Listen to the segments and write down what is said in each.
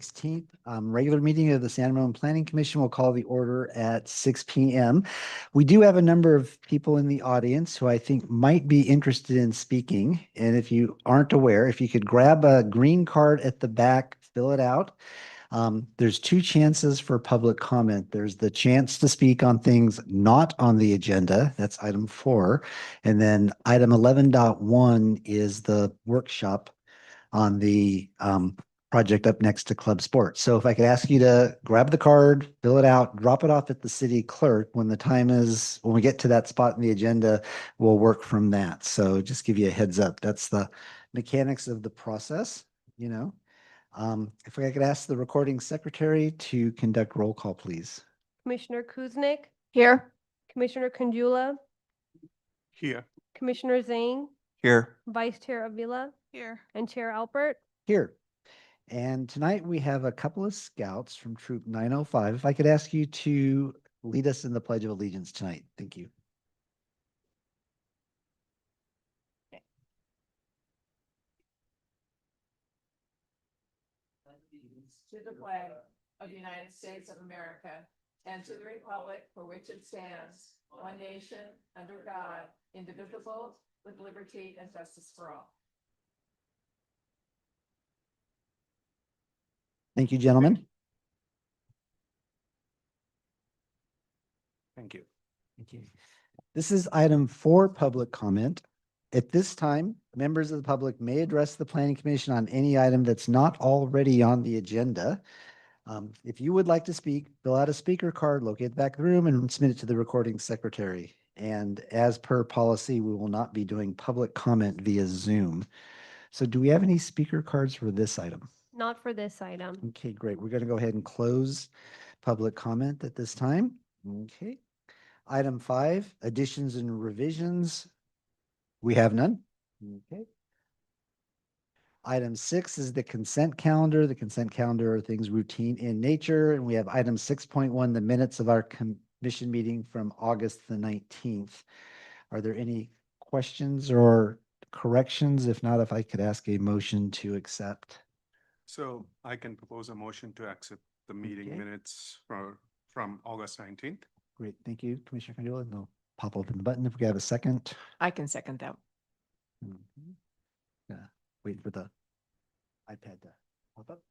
16th. Regular meeting of the San Ramon Planning Commission will call the order at 6 p.m. We do have a number of people in the audience who I think might be interested in speaking. And if you aren't aware, if you could grab a green card at the back, fill it out. There's two chances for public comment. There's the chance to speak on things not on the agenda. That's item 4. And then item 11.1 is the workshop on the project up next to Club Sports. So if I could ask you to grab the card, fill it out, drop it off at the city clerk when the time is, when we get to that spot in the agenda, we'll work from that. So just give you a heads up. That's the mechanics of the process, you know. If I could ask the recording secretary to conduct roll call, please. Commissioner Kuznick, Here. Commissioner Conjula, Here. Commissioner Zhang, Here. Vice Chair Avila, Here. and Chair Alpert. Here. And tonight we have a couple of scouts from Troop 905. If I could ask you to lead us in the Pledge of Allegiance tonight. Thank you. To the flag of the United States of America and to the republic for which it stands, one nation, under God, indivisible, with liberty and justice for all. Thank you, gentlemen. Thank you. Thank you. This is item 4, public comment. At this time, members of the public may address the Planning Commission on any item that's not already on the agenda. If you would like to speak, fill out a speaker card, locate the back of the room, and submit it to the recording secretary. And as per policy, we will not be doing public comment via Zoom. So do we have any speaker cards for this item? Not for this item. Okay, great. We're going to go ahead and close public comment at this time. Okay. Item 5, additions and revisions. We have none. Okay. Item 6 is the consent calendar. The consent calendar are things routine in nature. And we have item 6.1, the minutes of our commission meeting from August the 19th. Are there any questions or corrections? If not, if I could ask a motion to accept. So I can propose a motion to accept the meeting Okay. minutes from August 19th. Great, thank you, Commissioner Candela. And I'll pop open the button if we could have a second. I can second that. Mhm. Yeah, wait for the iPad to pop up.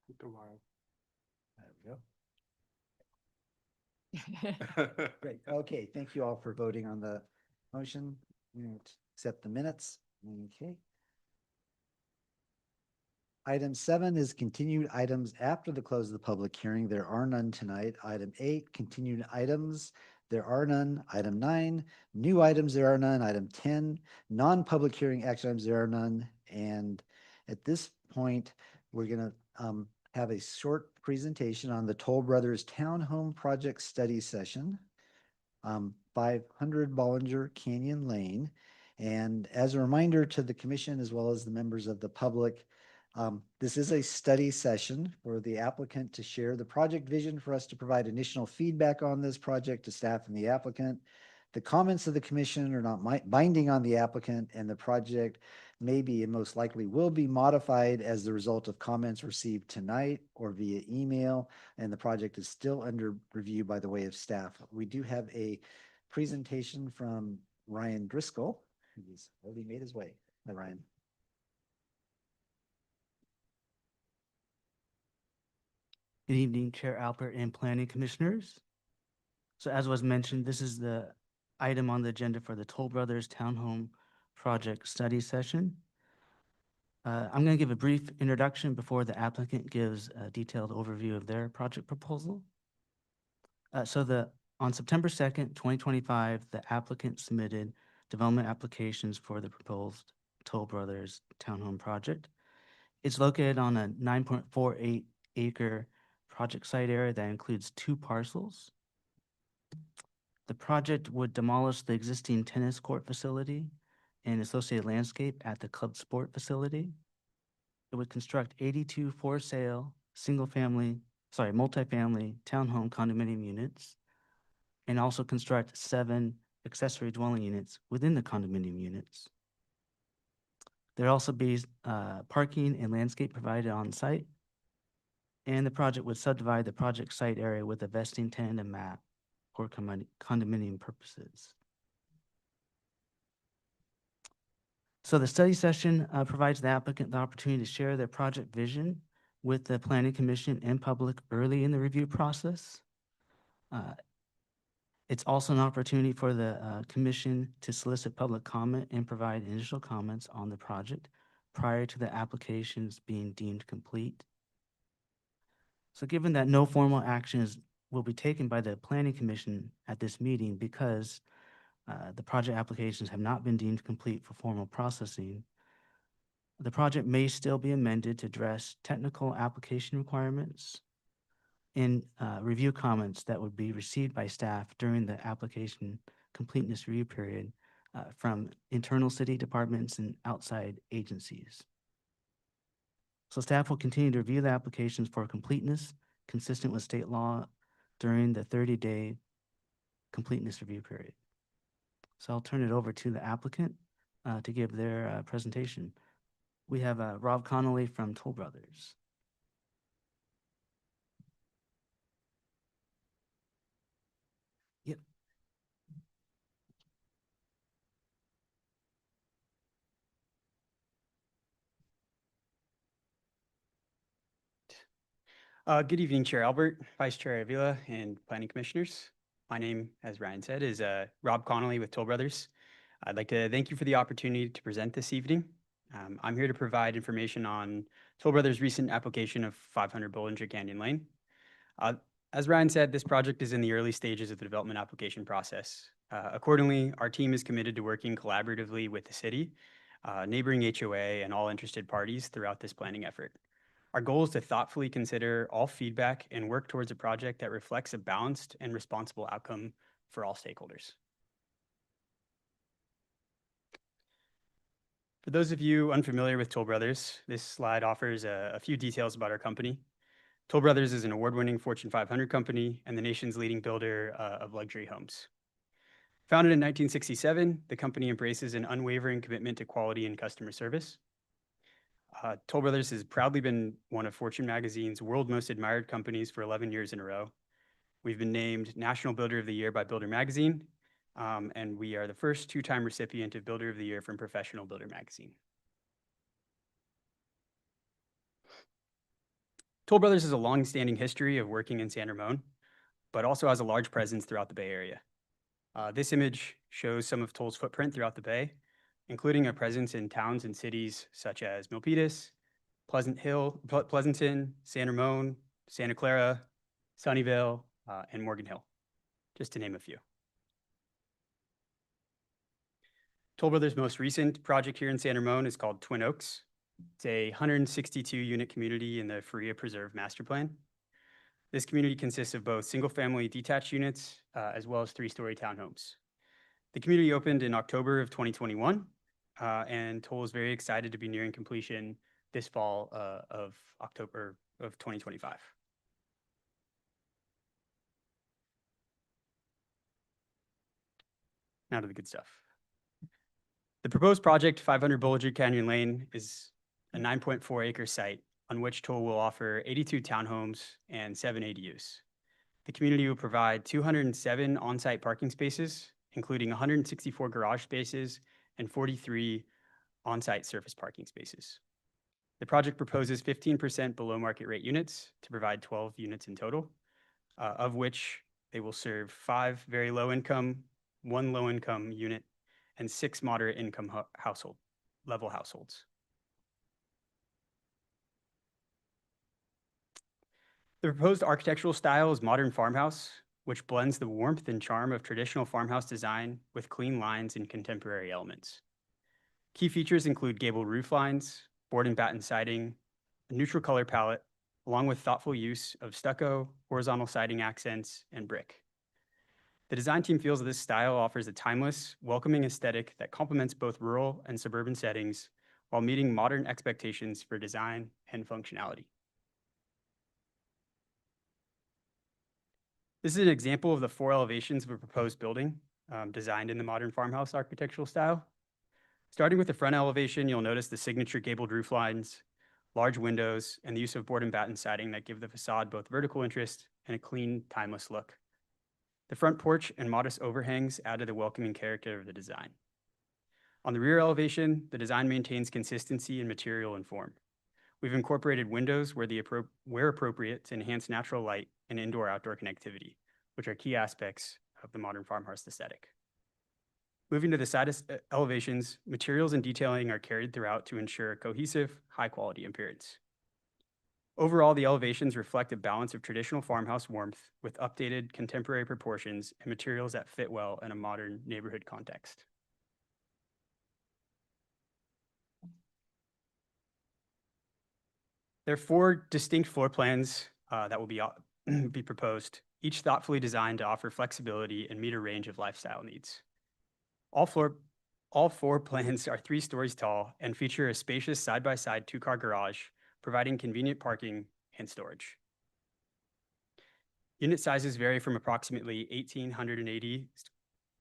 Took a while. There we go. Great. Okay, thank you all for voting on the motion. And accept the minutes. Okay. Item 7 is continued items after the close of the public hearing. There are none tonight. Item 8, continued items. There are none. Item 9, new items. There are none. Item 10, non-public hearing action items. There are none. And at this point, we're going to have a short presentation on the Toll Brothers Townhome Project Study Session, 500 Bollinger Canyon Lane. And as a reminder to the commission, as well as the members of the public, this is a study session for the applicant to share the project vision, for us to provide initial feedback on this project to staff and the applicant. The comments of the commission are not binding on the applicant, and the project may be and most likely will be modified as the result of comments received tonight or via email, and the project is still under review by the way of staff. We do have a presentation from Ryan Driscoll, who's already made his way. Hi, Ryan. Good evening, Chair Alpert and Planning Commissioners. So as was mentioned, this is the item on the agenda for the Toll Brothers Townhome Project Study Session. I'm going to give a brief introduction before the applicant gives a detailed overview of their project proposal. On September 2nd, 2025, the applicant submitted development applications for the proposed Toll Brothers Townhome Project. It's located on a 9.48 acre project site area that includes 2 parcels. The project would demolish the existing tennis court facility and associated landscape at the Club Sport facility. It would construct 82 for-sale, multifamily townhome condominium units, and also construct 7 accessory dwelling units within the condominium units. There'd also be parking and landscape provided on site, and the project would subdivide the project site area with a vesting tenant map for condominium purposes. So the study session provides the applicant the opportunity to share their project vision with the Planning Commission and public early in the review process. It's also an opportunity for the commission to solicit public comment and provide initial comments on the project prior to the applications being deemed complete. So given that no formal actions will be taken by the Planning Commission at this meeting because the project applications have not been deemed complete for formal processing, the project may still be amended to address technical application requirements and review comments that would be received by staff during the application completeness review period from internal city departments and outside agencies. So staff will continue to review the applications for completeness consistent with state law during the 30-day completeness review period. So I'll turn it over to the applicant to give their presentation. We have Rob Connolly from Toll Brothers. Yep. Good evening, Chair Albert, Vice Chair Avila, and Planning Commissioners. My name, as Ryan said, is Rob Connolly with Toll Brothers. I'd like to thank you for the opportunity to present this evening. I'm here to provide information on Toll Brothers' recent application of 500 Bollinger Canyon Lane. As Ryan said, this project is in the early stages of the development application process. Accordingly, our team is committed to working collaboratively with the city, neighboring HOA, and all interested parties throughout this planning effort. Our goal is to thoughtfully consider all feedback and work towards a project that reflects a balanced and responsible outcome for all stakeholders. For those of you unfamiliar with Toll Brothers, this slide offers a few details about our company. Toll Brothers is an award-winning Fortune 500 company and the nation's leading builder of luxury homes. Founded in 1967, the company embraces an unwavering commitment to quality and customer service. Toll Brothers has proudly been one of Fortune Magazine's World Most Admired Companies for 11 years in a row. We've been named National Builder of the Year by Builder Magazine, and we are the first 2-time recipient of Builder of the Year from Professional Builder Magazine. Toll Brothers has a long-standing history of working in San Ramon, but also has a large presence throughout the Bay Area. This image shows some of Toll's footprint throughout the Bay, including a presence in towns and cities such as Milpitas, Pleasanton, San Ramon, Santa Clara, Sunnyvale, and Morgan Hill, just to name a few. Toll Brothers' most recent project here in San Ramon is called Twin Oaks. It's a 162-unit community in the Faria Preserve Master Plan. This community consists of both single-family detached units as well as 3-story townhomes. The community opened in October of 2021, and Toll is very excited to be nearing completion this fall of October of 2025. Now to the good stuff. The proposed project, 500 Bollinger Canyon Lane, is a 9.4-acre site on which Toll will offer 82 townhomes and 7 ADUs. The community will provide 207 on-site parking spaces, including 164 garage spaces and 43 on-site surface parking spaces. The project proposes 15% below market rate units to provide 12 units in total, of which they will serve 5 very low income, 1 low income unit, and 6 moderate income level households. The proposed architectural style is modern farmhouse, which blends the warmth and charm of traditional farmhouse design with clean lines and contemporary elements. Key features include gable roof lines, board and batten siding, a neutral color palette, along with thoughtful use of stucco, horizontal siding accents, and brick. The design team feels that this style offers a timeless, welcoming aesthetic that complements both rural and suburban settings while meeting modern expectations for design and functionality. This is an example of the 4 elevations of a proposed building designed in the modern farmhouse architectural style. Starting with the front elevation, you'll notice the signature gabled roof lines, large windows, and the use of board and batten siding that give the facade both vertical interest and a clean, timeless look. The front porch and modest overhangs add to the welcoming character of the design. On the rear elevation, the design maintains consistency in material and form. We've incorporated windows where appropriate to enhance natural light and indoor-outdoor connectivity, which are key aspects of the modern farmhouse aesthetic. Moving to the side elevations, materials and detailing are carried throughout to ensure a cohesive, high-quality appearance. Overall, the elevations reflect a balance of traditional farmhouse warmth with updated contemporary proportions and materials that fit well in a modern neighborhood context. There are 4 distinct floor plans that will be proposed, each thoughtfully designed to offer flexibility and meet a range of lifestyle needs. All 4 plans are 3 stories tall and feature a spacious side-by-side 2-car garage, providing convenient parking and storage. Unit sizes vary from approximately 1,880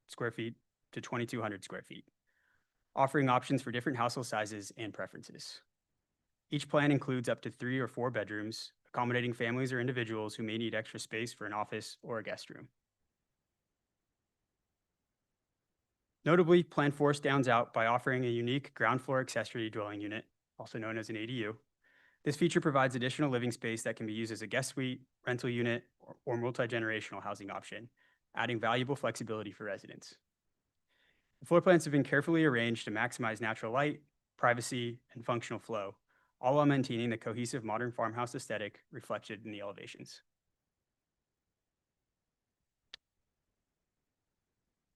square feet to 2,200 square feet, offering options for different household sizes and preferences. Each plan includes up to 3 or 4 bedrooms, accommodating families or individuals who may need extra space for an office or a guest room. Notably, Plan 4 stands out by offering a unique ground floor accessory dwelling unit, also known as an ADU. This feature provides additional living space that can be used as a guest suite, rental unit, or multi-generational housing option, adding valuable flexibility for residents. The floor plans have been carefully arranged to maximize natural light, privacy, and functional flow, all while maintaining the cohesive modern farmhouse aesthetic reflected in the elevations.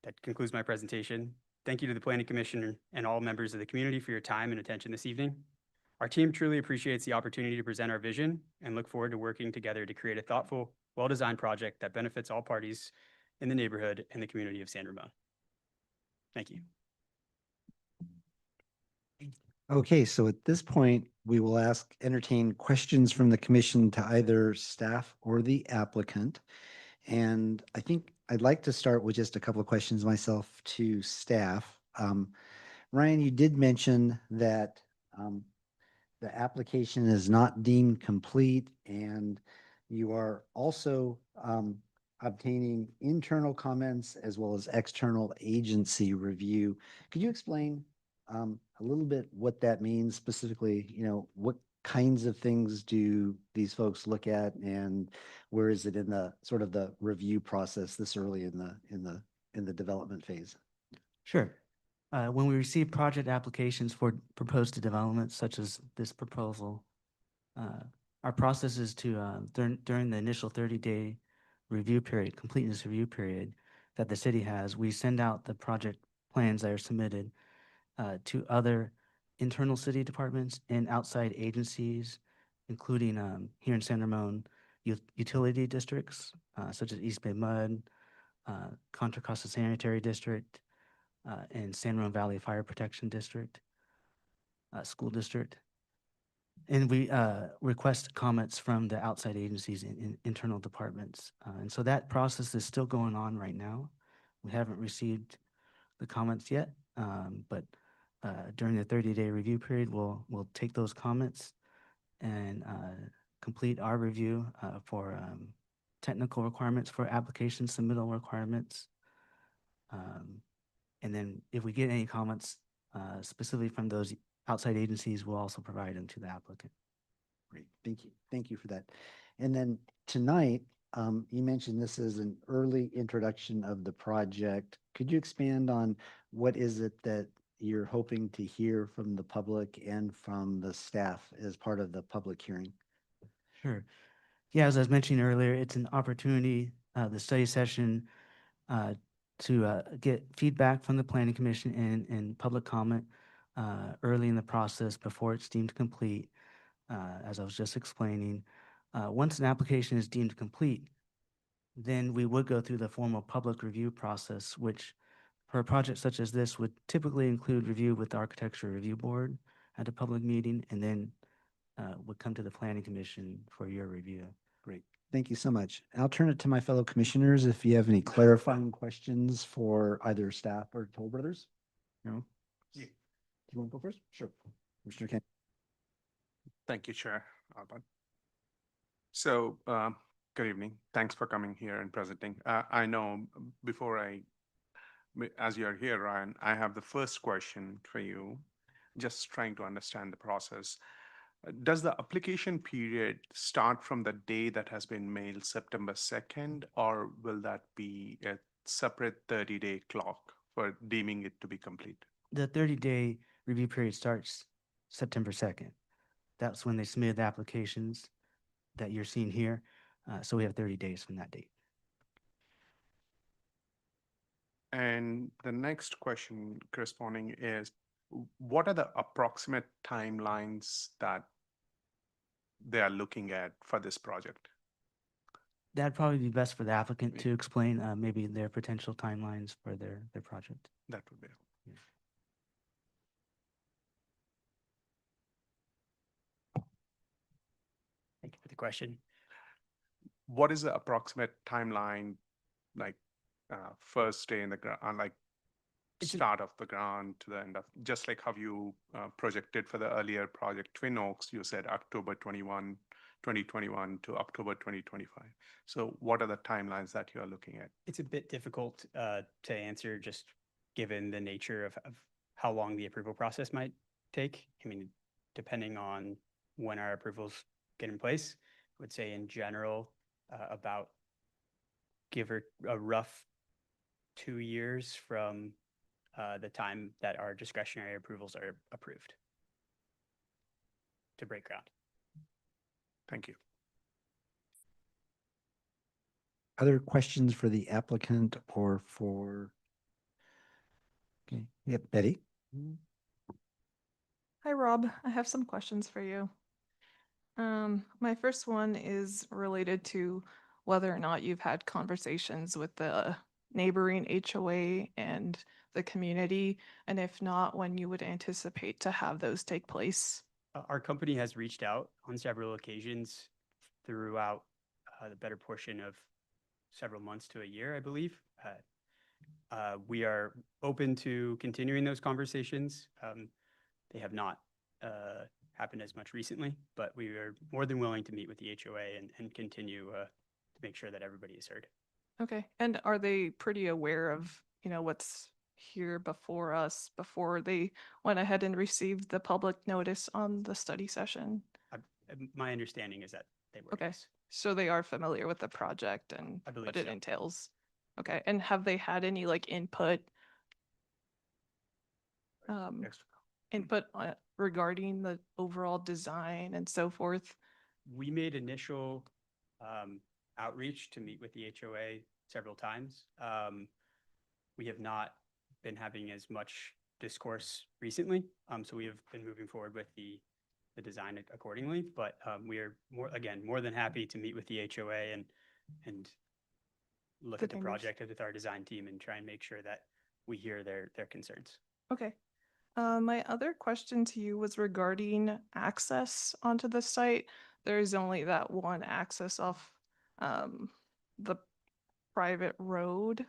That concludes my presentation. Thank you to the Planning Commission and all members of the community for your time and attention this evening. Our team truly appreciates the opportunity to present our vision and look forward to working together to create a thoughtful, well-designed project that benefits all parties in the neighborhood and the community of San Ramon. Thank you. Okay, so at this point, we will entertain questions from the commission to either staff or the applicant. And I think I'd like to start with just a couple of questions myself to staff. Ryan, you did mention that the application is not deemed complete, and you are also obtaining internal comments as well as external agency review. Could you explain a little bit what that means specifically? You know, what kinds of things do these folks look at, and where is it in the sort of the review process this early in the development phase? Sure. When we receive project applications for proposed developments such as this proposal, our process is to, during the initial 30-day review period, completeness review period that the city has, we send out the project plans that are submitted to other internal city departments and outside agencies, including here in San Ramon, utility districts such as East Bay Mud, Contra Costa Sanitary District, and San Ramon Valley Fire Protection District, School District. And we request comments from the outside agencies in internal departments. And so that process is still going on right now. We haven't received the comments yet, but during the 30-day review period, we'll take those comments and complete our review for technical requirements for application submittal requirements. And then if we get any comments specifically from those outside agencies, we'll also provide them to the applicant. Great, thank you. Thank you for that. And then tonight, you mentioned this is an early introduction of the project. Could you expand on what is it that you're hoping to hear from the public and from the staff as part of the public hearing? Sure. Yeah, as I was mentioning earlier, it's an opportunity, the study session, to get feedback from the Planning Commission and public comment early in the process before it's deemed complete, as I was just explaining. Once an application is deemed complete, then we would go through the formal public review process, which for a project such as this would typically include review with the Architecture Review Board at a public meeting, and then would come to the Planning Commission for your review. Great. Thank you so much. I'll turn it to my fellow commissioners if you have any clarifying questions for either staff or Toll Brothers. No? Yeah. Do you want to go first? Sure. Commissioner Kent. Thank you, Chair Albert. So, good evening. Thanks for coming here and presenting. I know as you're here, Ryan, I have the first question for you, just trying to understand the process. Does the application period start from the day that has been mailed September 2nd, or will that be a separate 30-day clock for deeming it to be complete? The 30-day review period starts September 2nd. That's when they submitted the applications that you're seeing here. So we have 30 days from that date. And the next question corresponding is, what are the approximate timelines that they are looking at for this project? That'd probably be best for the applicant to explain maybe their potential timelines for their project. That would be. Thank you for the question. What is the approximate timeline, like first day in the ground, like It's a- start of the ground to the end of, just like how you projected for the earlier project Twin Oaks, you said October 2021 to October 2025. So what are the timelines that you are looking at? It's a bit difficult to answer just given the nature of how long the approval process might take. I mean, depending on when our approvals get in place, I would say in general, about give or a rough 2 years from the time that our discretionary approvals are approved to break ground. Thank you. Other questions for the applicant or for? Okay, yep, Betty. Hi, Rob. I have some questions for you. My first one is related to whether or not you've had conversations with the neighboring HOA and the community, and if not, when you would anticipate to have those take place. Our company has reached out on several occasions throughout the better portion of several months to a year, I believe. We are open to continuing those conversations. They have not happened as much recently, but we are more than willing to meet with the HOA and continue to make sure that everybody is heard. Okay. And are they pretty aware of, what's here before us, before they went ahead and received the public notice on the study session? My understanding is that they were. Okay. Yes. So they are familiar with the project and I believe what it so. entails. Okay. And have they had any input? Yes. Input regarding the overall design and so forth? We made initial outreach to meet with the HOA several times. We have not been having as much discourse recently, so we have been moving forward with the design accordingly. But we are more than happy to meet with the HOA and look at the project with our design team and try and make sure that we hear their concerns. Okay. My other question to you was regarding access onto the site. There is only that one access off the private road.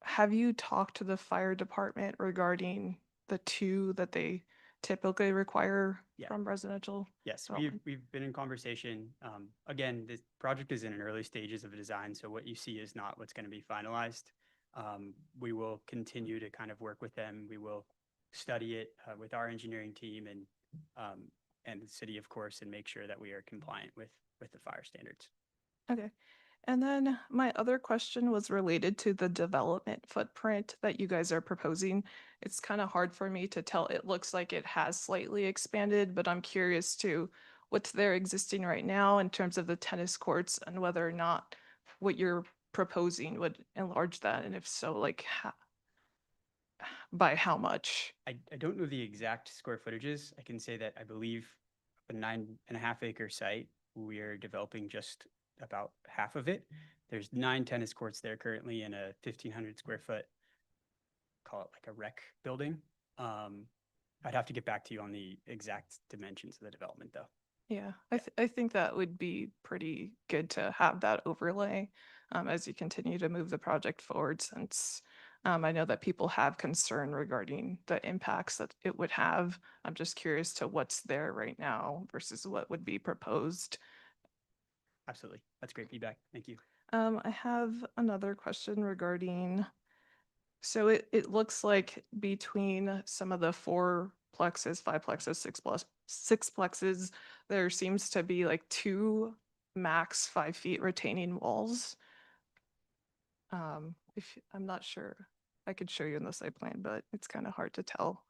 Have you talked to the fire department regarding the two that they typically require Yeah. from residential? Yes, development? we've been in conversation. Again, this project is in an early stages of design, so what you see is not what's going to be finalized. We will continue to kind of work with them. We will study it with our engineering team and the city, of course, and make sure that we are compliant with the fire standards. Okay. And then my other question was related to the development footprint that you guys are proposing. It's kind of hard for me to tell. It looks like it has slightly expanded, but I'm curious to what's there existing right now in terms of the tennis courts and whether or not what you're proposing would enlarge that. And if so, by how much? I don't know the exact square footages. I can say that I believe a 9.5 acre site, we are developing just about half of it. There's 9 tennis courts there currently in a 1,500 square foot, call it like a rec building. I'd have to get back to you on the exact dimensions of the development though. Yeah, I think that would be pretty good to have that overlay as you continue to move the project forward, since I know that people have concern regarding the impacts that it would have. I'm just curious to what's there right now versus what would be proposed. Absolutely. That's great feedback. Thank you. I have another question regarding, so it looks like between some of the four plexes, five plexes, six plexes, there seems to be like 2 max 5 feet retaining walls. If I'm not sure, I could show you in the site plan, but it's kind of hard to tell.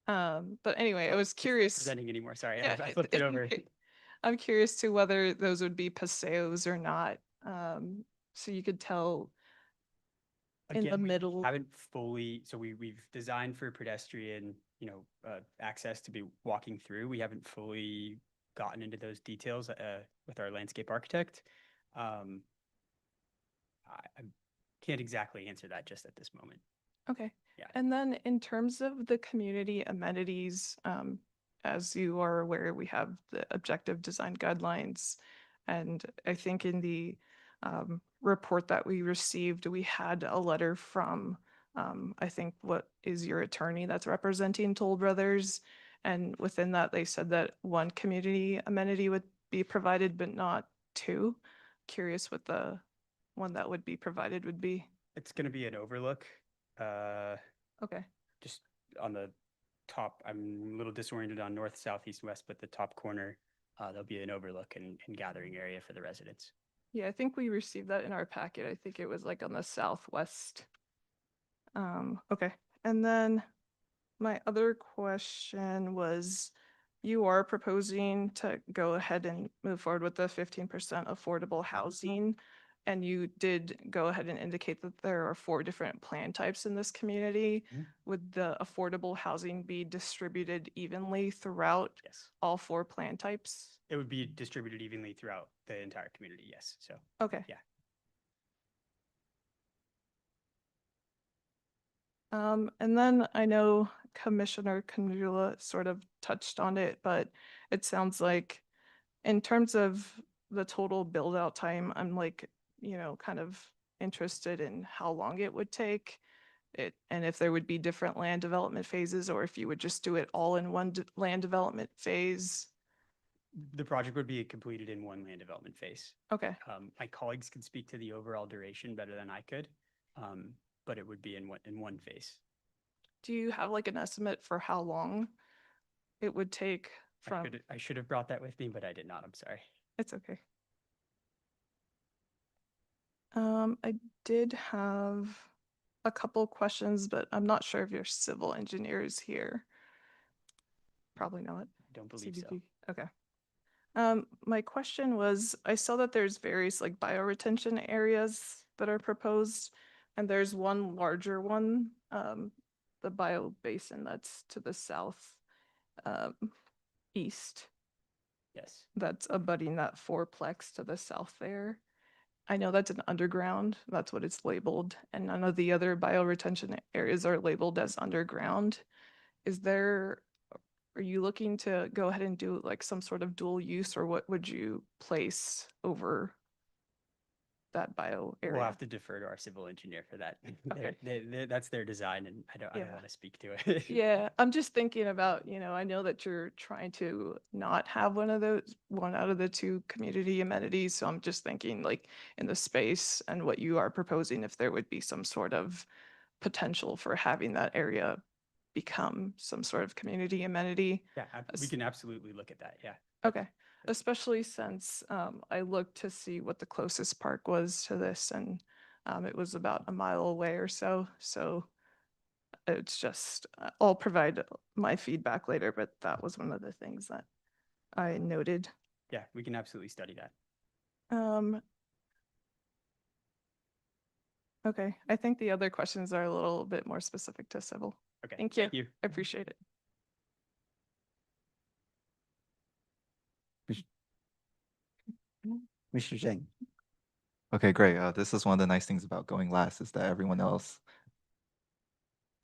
But anyway, I was curious. Presenting anymore. Sorry, Yeah, I flipped it over. I'm curious to whether those would be paseos or not. So you could tell in the Again, we middle. haven't fully, so we've designed for pedestrian, access to be walking through. We haven't fully gotten into those details with our landscape architect. I can't exactly answer that just at this moment. Okay. Yeah. And then in terms of the community amenities, as you are aware, we have the objective design guidelines. And I think in the report that we received, we had a letter from, I think, what is your attorney that's representing Toll Brothers. And within that, they said that 1 community amenity would be provided, but not 2. Curious what the one that would be provided would be. It's going to be an overlook. Okay. Just on the top, I'm a little disoriented on north, south, east, west, but the top corner, there'll be an overlook and gathering area for the residents. Yeah, I think we received that in our packet. I think it was like on the southwest. Okay. And then my other question was, you are proposing to go ahead and move forward with the 15% affordable housing. And you did go ahead and indicate that there are 4 different plan types in this community. Mhm. Would the affordable housing be distributed evenly throughout Yes. all 4 plan types? It would be distributed evenly throughout the entire community. Yes. So Okay. Yeah. And then I know Commissioner Kanjula sort of touched on it, but it sounds like in terms of the total build out time, I'm like, kind of interested in how long it would take it, and if there would be different land development phases, or if you would just do it all in one land development phase. the project would be completed in 1 land development phase. Okay. My colleagues could speak to the overall duration better than I could, but it would be in one phase. Do you have like an estimate for how long it would take from? I should have brought that with me, but I did not. I'm sorry. It's okay. I did have a couple questions, but I'm not sure if your civil engineer is here. Probably not. Don't believe so. CBP. Okay. My question was, I saw that there's various like bioretention areas that are proposed, and there's one larger one, the bio basin that's to the south, east, Yes. that's abutting that 4-plex to the south there. I know that's an underground, that's what it's labeled, and none of the other bioretention areas are labeled as underground. Are you looking to go ahead and do like some sort of dual use, or what would you place over that bio area? We'll have to defer to our civil engineer for that. That's their design, and I don't Yeah. want to speak to it. Yeah, I'm just thinking about, I know that you're trying to not have one out of the 2 community amenities. So I'm just thinking like in the space and what you are proposing, if there would be some sort of potential for having that area become some sort of community amenity. Yeah, we can absolutely look at that. Yeah. Okay, especially since I looked to see what the closest park was to this, and it was about a mile away or so. So it's just, I'll provide my feedback later, but that was one of the things that I noted. Yeah, we can absolutely study that. Okay, I think the other questions are a little bit more specific to civil. Okay. Thank you. Thank you. I appreciate it. Commissioner Zhang. Okay, great. This is one of the nice things about going last is that everyone else,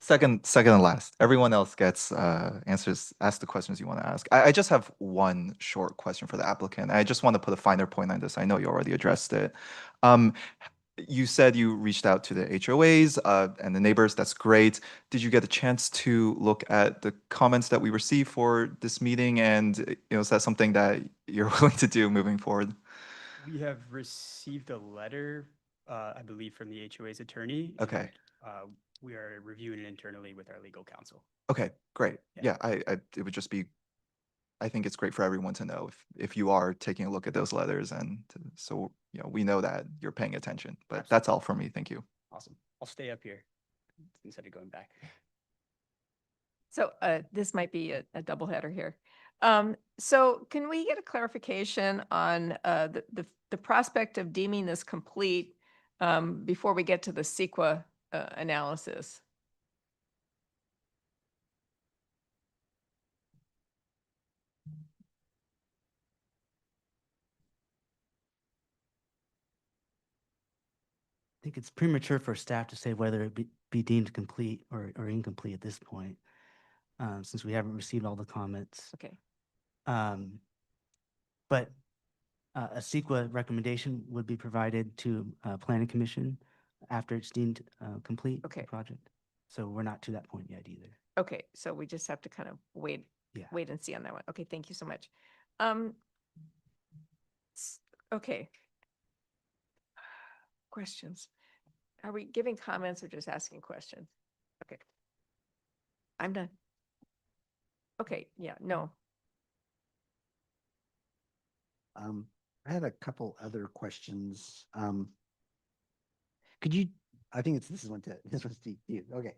second and last, everyone else gets ask the questions you want to ask. I just have one short question for the applicant. I just want to put a finer point on this. I know you already addressed it. You said you reached out to the HOAs and the neighbors. That's great. Did you get a chance to look at the comments that we received for this meeting? And is that something that you're willing to do moving forward? We have received a letter, I believe, from the HOA's attorney. Okay. and, We are reviewing it internally with our legal counsel. Okay, great. Yeah. Yeah, it would just be, I think it's great for everyone to know if you are taking a look at those letters so, we know that you're paying attention. But that's all for me. Thank you. Awesome. I'll stay up here instead of going back. So this might be a double header here. So can we get a clarification on the prospect of deeming this complete before we get to the CEQA analysis? I think it's premature for staff to say whether it be deemed complete or incomplete at this point, since we haven't received all the comments. Okay. But a CEQA recommendation would be provided to Planning Commission after it's deemed complete. Okay. The project. So we're not to that point yet either. Okay, so we just have to kind of wait Yeah. and see on that one. Okay, thank you so much. Okay. Questions? Are we giving comments or just asking questions? Okay. I'm done. Okay, yeah, no. I had a couple other questions. Could you, I think this one's to you. Okay.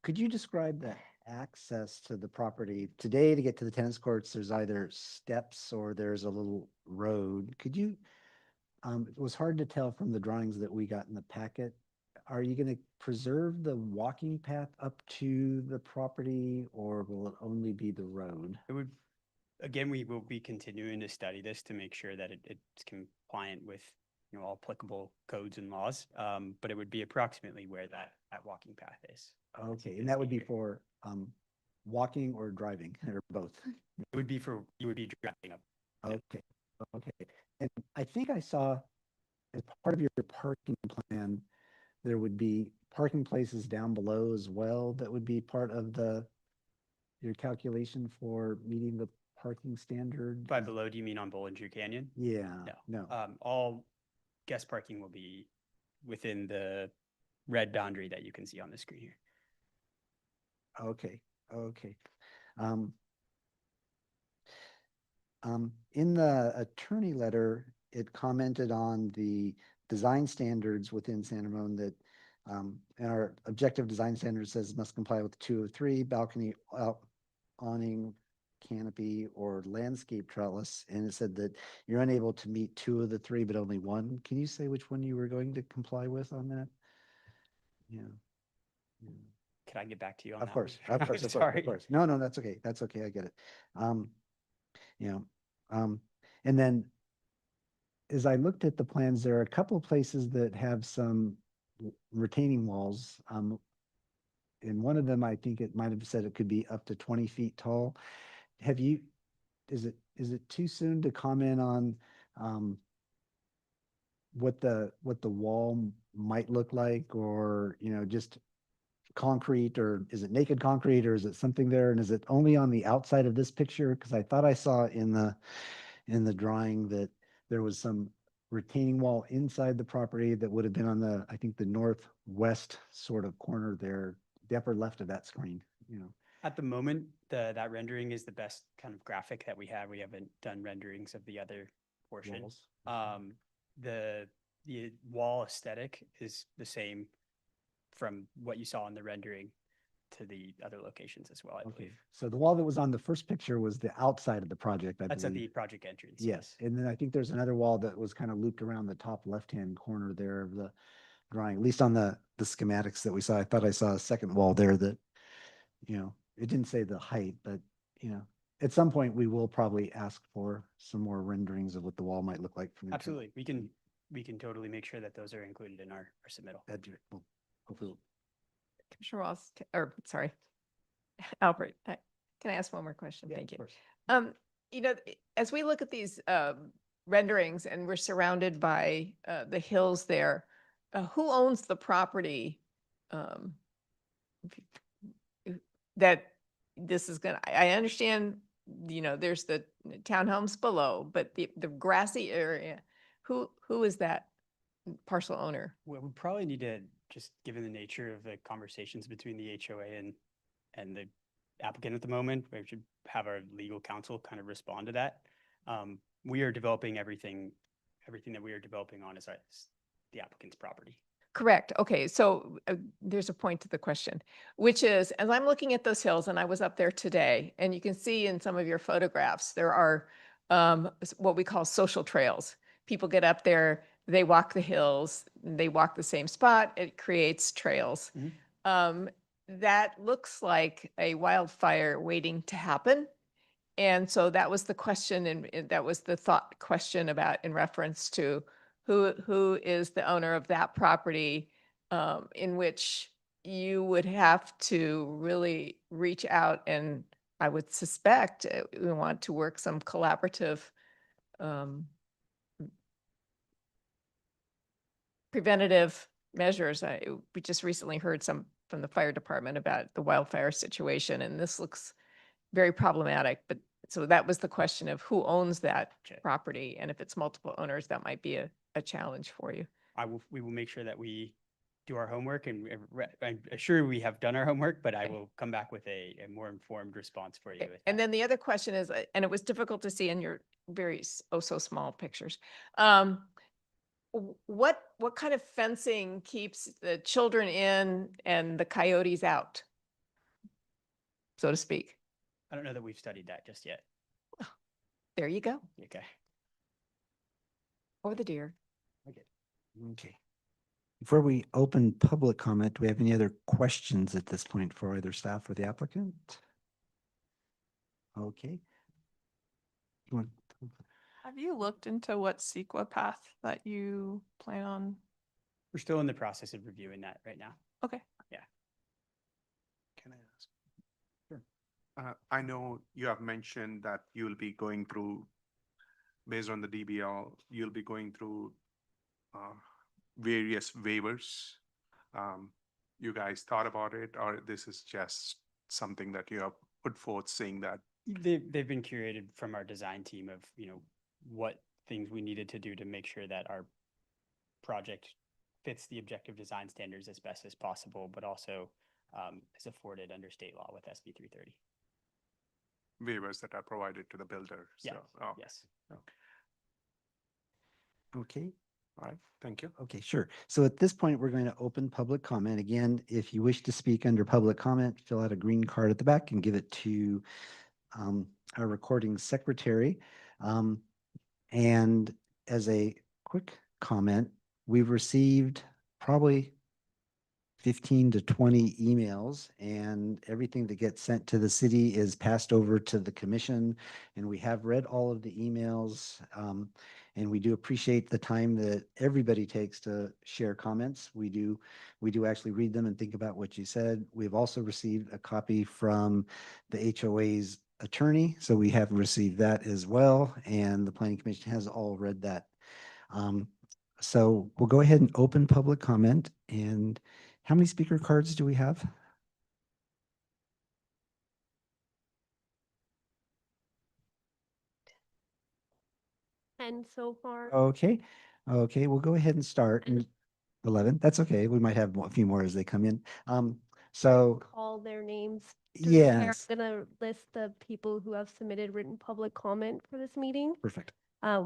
Could you describe the access to the property? Today, to get to the tennis courts, there's either steps or there's a little road. Could you, it was hard to tell from the drawings that we got in the packet. Are you going to preserve the walking path up to the property, or will it only be the road? It would, again, we will be continuing to study this to make sure that it's compliant with, all applicable codes and laws. But it would be approximately where that walking path is. Okay, and that would be for walking or driving, or both? It would be you would be driving up. Okay, okay. And I think I saw as part of your parking plan, there would be parking places down below as well that would be part of your calculation for meeting the parking standard? By below, do you mean on Bollinger Canyon? Yeah, no. All guest parking will be within the red boundary that you can see on the screen here. Okay, okay. In the attorney letter, it commented on the design standards within San Ramon that and our objective design standard says must comply with 2 of 3 balcony, awning, canopy, or landscape trellis. And it said that you're unable to meet 2 of the 3, but only 1. Can you say which one you were going to comply with on that? Yeah. Can I get back to you on Of that? course, one? of course, of Sorry. course. No, that's okay. That's okay. I get it. And then as I looked at the plans, there are a couple of places that have some retaining walls. In one of them, I think it might have said it could be up to 20 feet tall. Is it too soon to comment on what the wall might look like, or just concrete, or is it naked concrete, or is it something there? And is it only on the outside of this picture? Because I thought I saw in the drawing that there was some retaining wall inside the property that would have been on I think the northwest sort of corner there, the upper left of that screen. At the moment, that rendering is the best kind of graphic that we have. We haven't done renderings of the other portion. Walls. The wall aesthetic is the same from what you saw in the rendering to the other locations as well, I Okay, believe. so the wall that was on the first picture was the outside of the project, I That's at believe. the project entrance. Yes, and then I think there's another wall that was kind of looped around the top left-hand corner there of the drawing, at least on the schematics that we saw. I thought I saw a second wall there that, it didn't say the height, but, at some point, we will probably ask for some more renderings of what the wall might look like from the. Absolutely. We can totally make sure that those are included in our submittal. That'd be- well, hopefully, Commissioner Ross, or sorry, Albert, can I ask one more question? yeah, Thank of you. course. You know, as we look at these renderings and we're surrounded by the hills there, who owns the property? That this is gonna, I understand, you know, there's the townhomes below, but the grassy area, who is that parcel owner? Well, we probably need to, just given the nature of the conversations between the HOA and the applicant at the moment, we should have our legal counsel kind of respond to that. We are developing everything that we are developing on is the applicant's property. Correct. Okay, so there's a point to the question, which is, as I'm looking at those hills, and I was up there today, and you can see in some of your photographs, there are what we call social trails. People get up there, they walk the hills, they walk the same spot, it creates trails. That looks like a wildfire waiting to happen. And so that was the question, and that was the thought question about in reference to who is the owner of that property, in which you would have to really reach out, and I would suspect we want to work some collaborative preventative measures. We just recently heard some from the fire department about the wildfire situation, and this looks very problematic. But so that was the question of who owns that Okay. property, and if it's multiple owners, that might be a challenge for you. We will make sure that we do our homework, and I'm sure we have done our homework, but I Okay. will come back with a more informed response for you. Okay. with And that. then the other question is, and it was difficult to see in your very oh so small pictures. What kind of fencing keeps the children in and the coyotes out, so to speak? I don't know that we've studied that just yet. There you go. Okay. Or the deer. Okay. Before we open public comment, do we have any other questions at this point for either staff or the applicant? Okay. You want- Have you looked into what CEQA path that you plan on? We're still in the process of reviewing that right now. Okay. Can I ask? Sure. I know you have mentioned that you'll be going through, based on the DBL, you'll be going through various waivers. You guys thought about it, or this is just something that you have put forth saying that? They've been curated from our design team of, what things we needed to do to make sure that our project fits the objective design standards as best as possible, but also is afforded under state law with SB 330. Waivers that are provided to the builder. Yeah, So, oh, yes. Okay. all right, thank you. Okay, sure. So at this point, we're going to open public comment. Again, if you wish to speak under public comment, fill out a green card at the back and give it to our recording secretary. And as a quick comment, we've received probably 15 to 20 emails, and everything that gets sent to the city is passed over to the commission. And we have read all of the emails. And we do appreciate the time that everybody takes to share comments. We do actually read them and think about what you said. We've also received a copy from the HOA's attorney, so we have received that as well, and the planning commission has all read that. So we'll go ahead and open public comment. And how many speaker cards do we have? And so far, Okay, we'll go ahead and start. And 11, that's okay. We might have a few more as they come in. So call their names. through the chair. yes, I'm gonna list the people who have submitted written public comment for this meeting. perfect.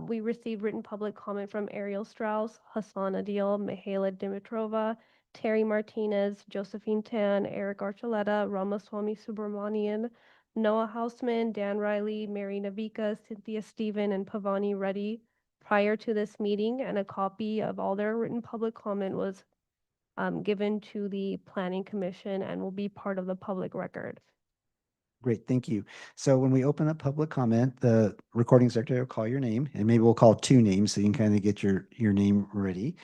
We received written public comment from Ariel Strauss, Hassan Adil, Mihaela Dimitrova, Terry Martinez, Josephine Tan, Eric Archuleta, Ramaswamy Subramanian, Noah Hausman, Dan Riley, Mary Navika, Cynthia Steven, and Pavani Reddy prior to this meeting, and a copy of all their written public comment was given to the Planning Commission and will be part of the public record. Great, thank you. So when we open up public comment, the recording secretary will call your name, and maybe we'll call two names so you can kind of get your name ready.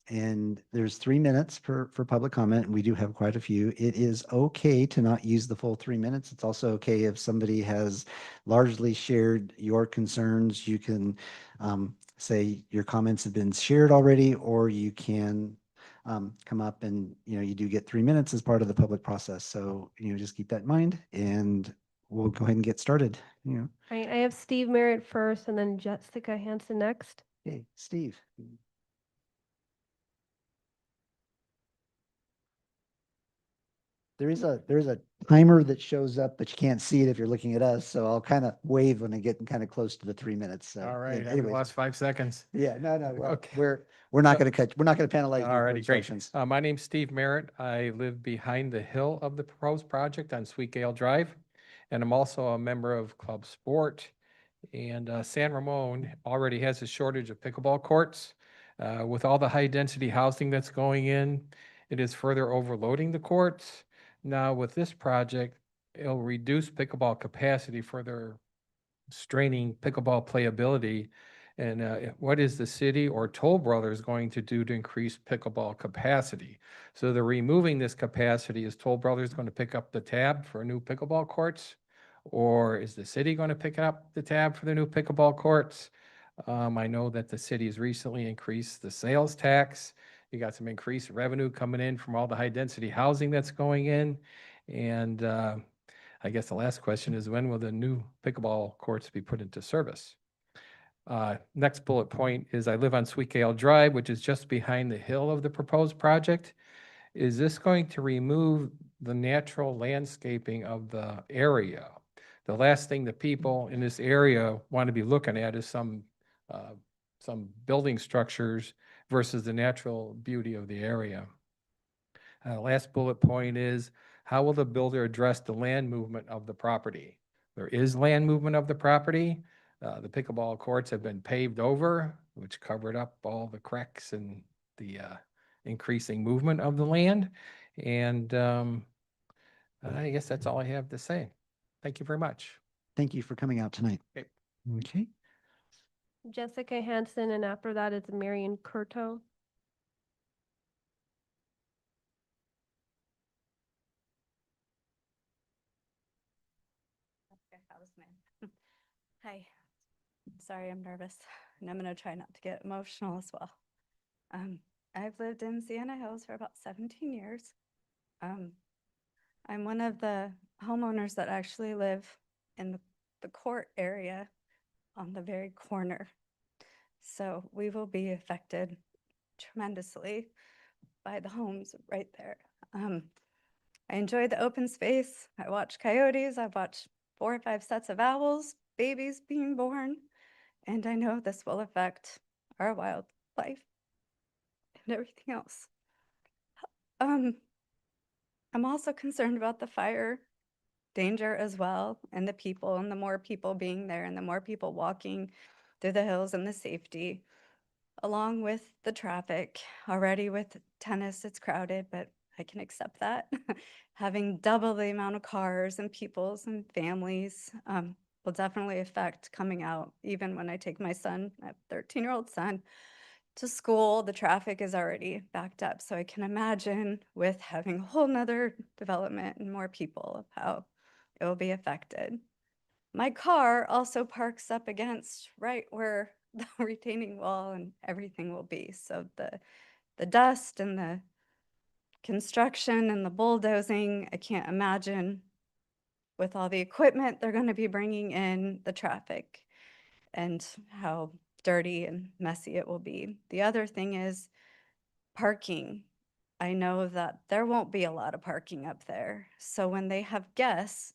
And there's 3 minutes for public comment, and we do have quite a few. It is okay to not use the full 3 minutes. It's also okay if somebody has largely shared your concerns, you can say your comments have been shared already, or you can come up and, you do get 3 minutes as part of the public process. So, just keep that in mind and we'll go ahead and get started. I have Steve Merritt first and then Jessica Hansen next. Hey, Steve. There's a timer that shows up, but you can't see it if you're looking at us. So I'll kind of wave when I get kind of close to the 3 minutes. So, All right, I anyways. lost 5 seconds. Yeah, no, well, Okay. we're not going to we're not going to penalize you for Alrighty, great. instructions. My name's Steve Merritt. I live behind the hill of the proposed project on Sweet Gale Drive. And I'm also a member of Club Sport. And San Ramon already has a shortage of pickleball courts. With all the high-density housing that's going in, it is further overloading the courts. Now, with this project, it'll reduce pickleball capacity, further straining pickleball playability. And what is the city or Toll Brothers going to do to increase pickleball capacity? So they're removing this capacity. Is Toll Brothers going to pick up the tab for new pickleball courts? Or is the city going to pick up the tab for the new pickleball courts? I know that the city has recently increased the sales tax. You got some increased revenue coming in from all the high-density housing that's going in. And I guess the last question is, when will the new pickleball courts be put into service? Next bullet point is, I live on Sweet Gale Drive, which is just behind the hill of the proposed project. Is this going to remove the natural landscaping of the area? The last thing the people in this area want to be looking at is some building structures versus the natural beauty of the area. Last bullet point is, how will the builder address the land movement of the property? There is land movement of the property. The pickleball courts have been paved over, which covered up all the cracks and the increasing movement of the land. And I guess that's all I have to say. Thank you very much. Thank you for coming out tonight. Okay. Okay. Jessica Hansen, and after that it's Marion Curto. Okay, that was me. Hi. Sorry, I'm nervous, and I'm gonna try not to get emotional as well. I've lived in Sienna Hills for about 17 years. I'm one of the homeowners that actually live in the court area on the very corner. So we will be affected tremendously by the homes right there. I enjoy the open space. I watch coyotes. I watch 4 or 5 sets of owls, babies being born, and I know this will affect our wildlife and everything else. I'm also concerned about the fire danger as well, and the people, and the more people being there, and the more people walking through the hills, and the safety, along with the traffic. Already with tennis, it's crowded, but I can accept that. Having double the amount of cars and peoples and families will definitely affect coming out. Even when I take my son, I have a 13-year-old son, to school, the traffic is already backed up. So I can imagine with having a whole nother development and more people of how it will be affected. My car also parks up against right where the retaining wall and everything will be. So the dust and the construction and the bulldozing, I can't imagine with all the equipment they're going to be bringing in, the traffic, and how dirty and messy it will be. The other thing is parking. I know that there won't be a lot of parking up there. So when they have guests,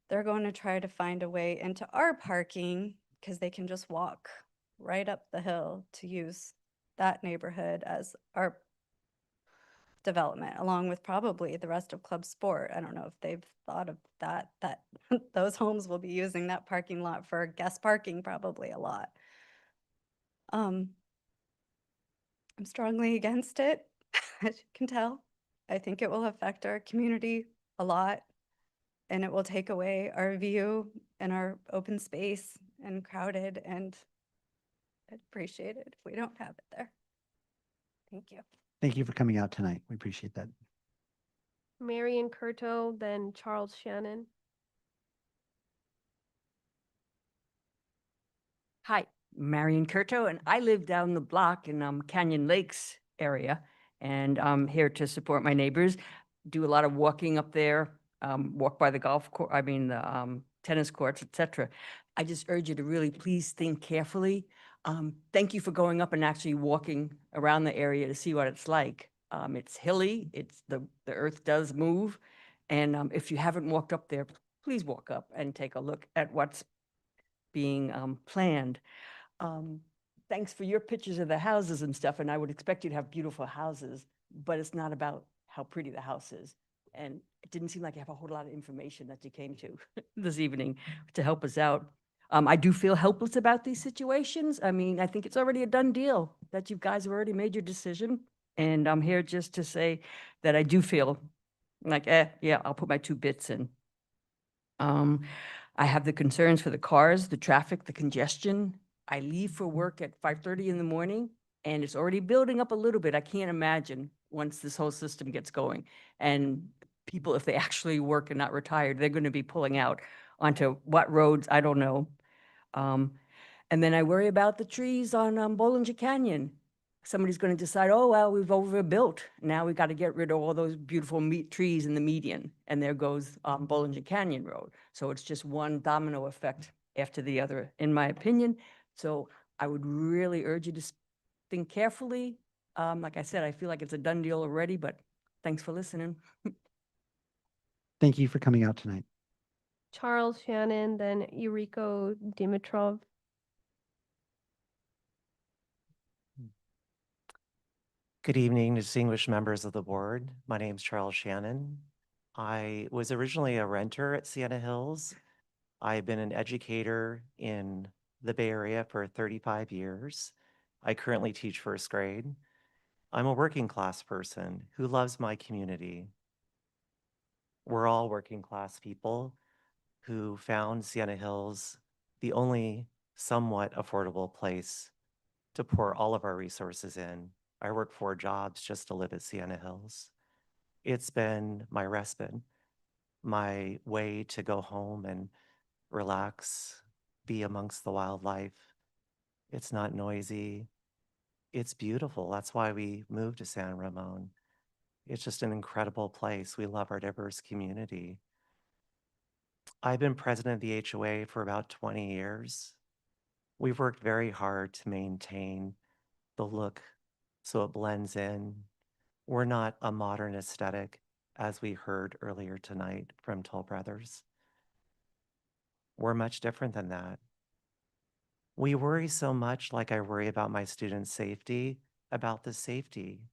they're going to try to find a way into our parking because they can just walk right up the hill to use that neighborhood as our development, along with probably the rest of Club Sport. I don't know if they've thought of that those homes will be using that parking lot for guest parking probably a lot. I'm strongly against it, as you can tell. I think it will affect our community a lot. and it will take away our view and our open space and crowded, and I'd appreciate it if we don't have it there. Thank you. Thank you for coming out tonight. We appreciate that. Marion Curto, then Charles Shannon. Hi, Marion Curto, and I live down the block in Canyon Lakes area, and I'm here to support my neighbors. Do a lot of walking up there, walk by the the tennis courts, etc. I just urge you to really please think carefully. Thank you for going up and actually walking around the area to see what it's like. It's hilly, the earth does move, and if you haven't walked up there, please walk up and take a look at what's being planned. Thanks for your pictures of the houses and stuff, and I would expect you to have beautiful houses, but it's not about how pretty the house is. And it didn't seem like you have a whole lot of information that you came to this evening to help us out. I do feel helpless about these situations. I mean, I think it's already a done deal that you guys have already made your decision. And I'm here just to say that I do feel like, yeah, I'll put my 2 bits in. I have the concerns for the cars, the traffic, the congestion. I leave for work at 5:30 in the morning, and it's already building up a little bit. I can't imagine once this whole system gets going. And people, if they actually work and not retired, they're going to be pulling out onto what roads, I don't know. And then I worry about the trees on Bollinger Canyon. Somebody's going to decide, oh, well, we've overbuilt. Now we've got to get rid of all those beautiful trees in the median. And there goes Bollinger Canyon Road. So it's just one domino effect after the other, in my opinion. So I would really urge you to think carefully. Like I said, I feel like it's a done deal already, but thanks for listening. Thank you for coming out tonight. Charles Shannon, then Yuriko Dimitrov. Good evening, distinguished members of the board. My name is Charles Shannon. I was originally a renter at Sienna Hills. I've been an educator in the Bay Area for 35 years. I currently teach first grade. I'm a working class person who loves my community. We're all working class people who found Sienna Hills the only somewhat affordable place to pour all of our resources in. I work 4 jobs just to live at Sienna Hills. It's been my respite, my way to go home and relax, be amongst the wildlife. It's not noisy. It's beautiful. That's why we moved to San Ramon. It's just an incredible place. We love our diverse community. I've been president of the HOA for about 20 years. We've worked very hard to maintain the look so it blends in. We're not a modern aesthetic, as we heard earlier tonight from Toll Brothers. We're much different than that. We worry so much, like I worry about my students' safety, about the safety.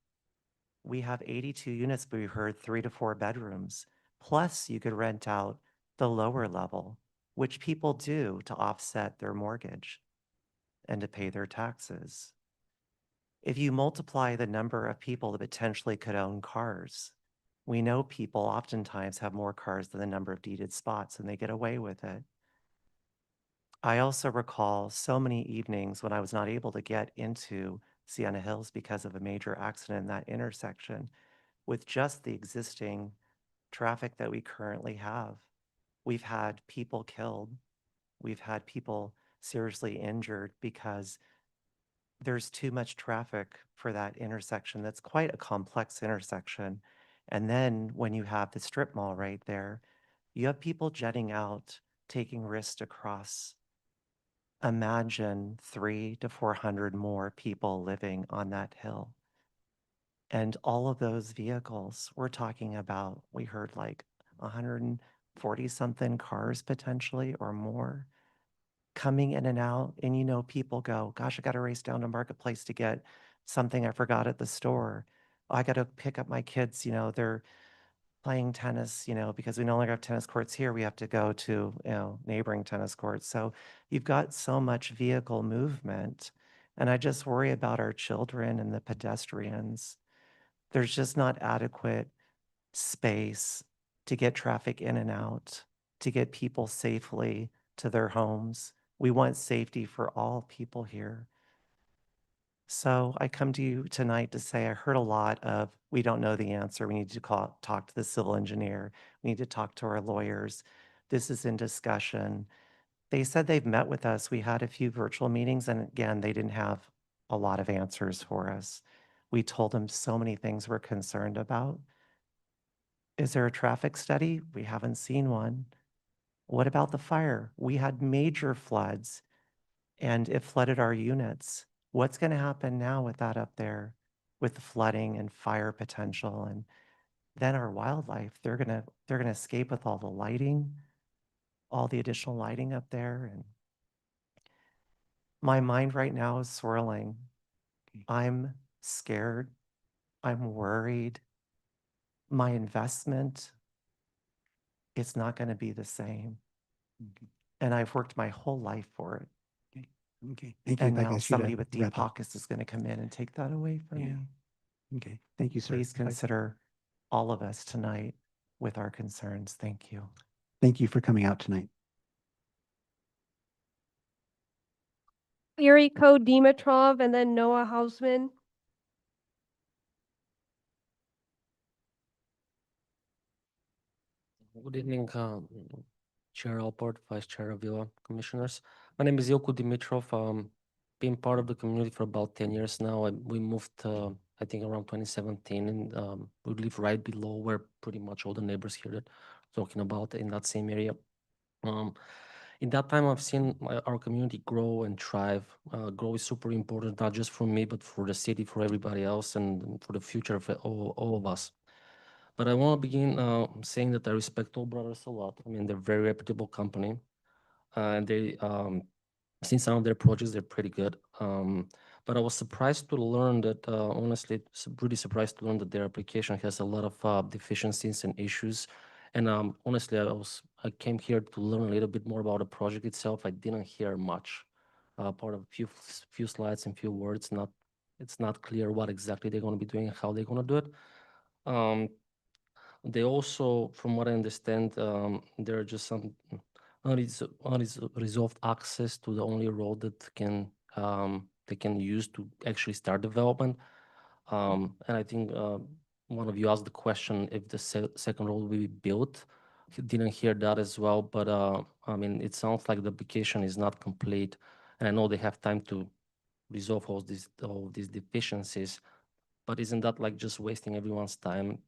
We have 82 units, but we heard 3 to 4 bedrooms. Plus, you could rent out the lower level, which people do to offset their mortgage and to pay their taxes. If you multiply the number of people that potentially could own cars, we know people oftentimes have more cars than the number of deeded spots, and they get away with it. I also recall so many evenings when I was not able to get into Sienna Hills because of a major accident in that intersection with just the existing traffic that we currently have. We've had people killed. We've had people seriously injured because there's too much traffic for that intersection. That's quite a complex intersection. And then when you have the strip mall right there, you have people jetting out, taking risks to cross. Imagine 300 to 400 more people living on that hill. And all of those vehicles, we're talking about, we heard like 140 something cars potentially or more coming in and out. And you know, people go, gosh, I got to race down to Marketplace to get something I forgot at the store. I got to pick up my kids, you know, they're playing tennis, you know, because we no longer have tennis courts here. We have to go to, you know, neighboring tennis courts. So you've got so much vehicle movement. And I just worry about our children and the pedestrians. There's just not adequate space to get traffic in and out. to get people safely to their homes. We want safety for all people here. So I come to you tonight to say I heard a lot of, we don't know the answer. We need to talk to the civil engineer. We need to talk to our lawyers. This is in discussion. They said they've met with us. We had a few virtual meetings, and again, they didn't have a lot of answers for us. We told them so many things we're concerned about. Is there a traffic study? We haven't seen one. What about the fire? We had major floods and it flooded our units. What's going to happen now with that up there with the flooding and fire potential? And then our wildlife, they're going to escape with all the lighting, all the additional lighting up there. And my mind right now is swirling. I'm scared. I'm worried. My investment, it's not going to be the same. And I've worked my whole life for it. Okay, thank you. And If I can now ask you to somebody with deep wrap up. pockets is going to come in and take that away from me. Okay, thank you, sir. Please If I- consider all of us tonight with our concerns. Thank you. Thank you for coming out tonight. Yuriko Dimitrov and then Noah Hausman. Good evening, Chair Alport, Vice Chair Avila, Commissioners. My name is Ilko Dimitrov. Been part of the community for about 10 years now. We moved, I think, around 2017, and we live right below where pretty much all the neighbors here that talking about in that same area. In that time, I've seen our community grow and thrive. Grow is super important, not just for me, but for the city, for everybody else, and for the future of all of us. But I want to begin saying that I respect Toll Brothers a lot. I mean, they're a very reputable company, and they, seen some of their projects, they're pretty good. But I was surprised to learn that, honestly, really surprised to learn that their application has a lot of deficiencies and issues. And honestly, I came here to learn a little bit more about the project itself. I didn't hear much. Part of few slides and few words. It's not clear what exactly they're going to be doing and how they're going to do it. They also, from what I understand, there are just some unresolved access to the only road that they can use to actually start development. And I think one of you asked the question if the second road will be built. Didn't hear that as well, but I mean, it sounds like the application is not complete, and I know they have time to resolve all these deficiencies. But isn't that like just wasting everyone's time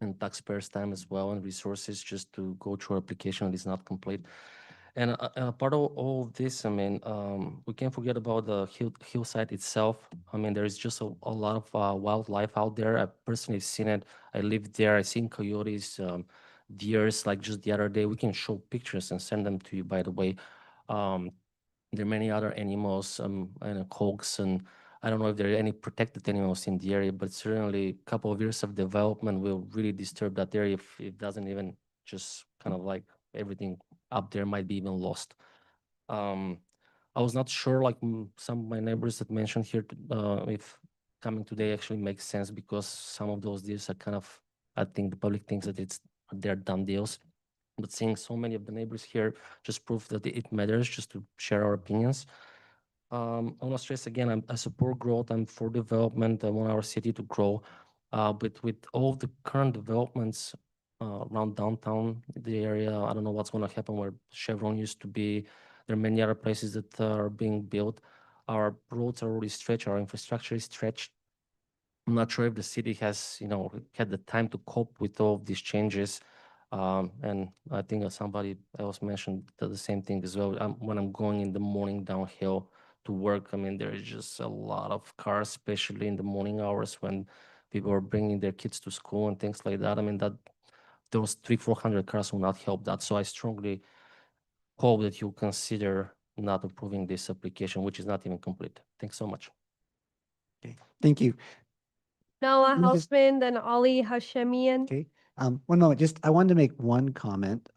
and taxpayers' time as well and resources just to go through application that is not complete? And part of all of this, I mean, we can't forget about the hillside itself. I mean, there is just a lot of wildlife out there. I've personally seen it. I lived there. I've seen coyotes, deers, like just the other day. We can show pictures and send them to you, by the way. There are many other animals and hogs, and I don't know if there are any protected animals in the area, but certainly a couple of years of development will really disturb that area if it doesn't even just kind of like everything up there might be even lost. I was not sure, like some of my neighbors had mentioned here, if coming today actually makes sense because some of those deals are kind of, I think the public thinks that they're done deals. But seeing so many of the neighbors here just prove that it matters just to share our opinions. I want to stress again, I support growth. I'm for development. I want our city to grow. But with all the current developments around downtown, the area, I don't know what's going to happen where Chevron used to be. There are many other places that are being built. Our roads are already stretched. Our infrastructure is stretched. I'm not sure if the city has, had the time to cope with all of these changes. And I think somebody else mentioned the same thing as well. When I'm going in the morning downhill to work, I mean, there is just a lot of cars, especially in the morning hours when people are bringing their kids to school and things like that. I mean, that those 300-400 cars will not help that. So I strongly hope that you consider not approving this application, which is not even complete. Thanks so much. Okay, thank you. Noah Let me just- Hausman, then Ali Hashemian. Okay, one moment, just, I wanted to make one comment.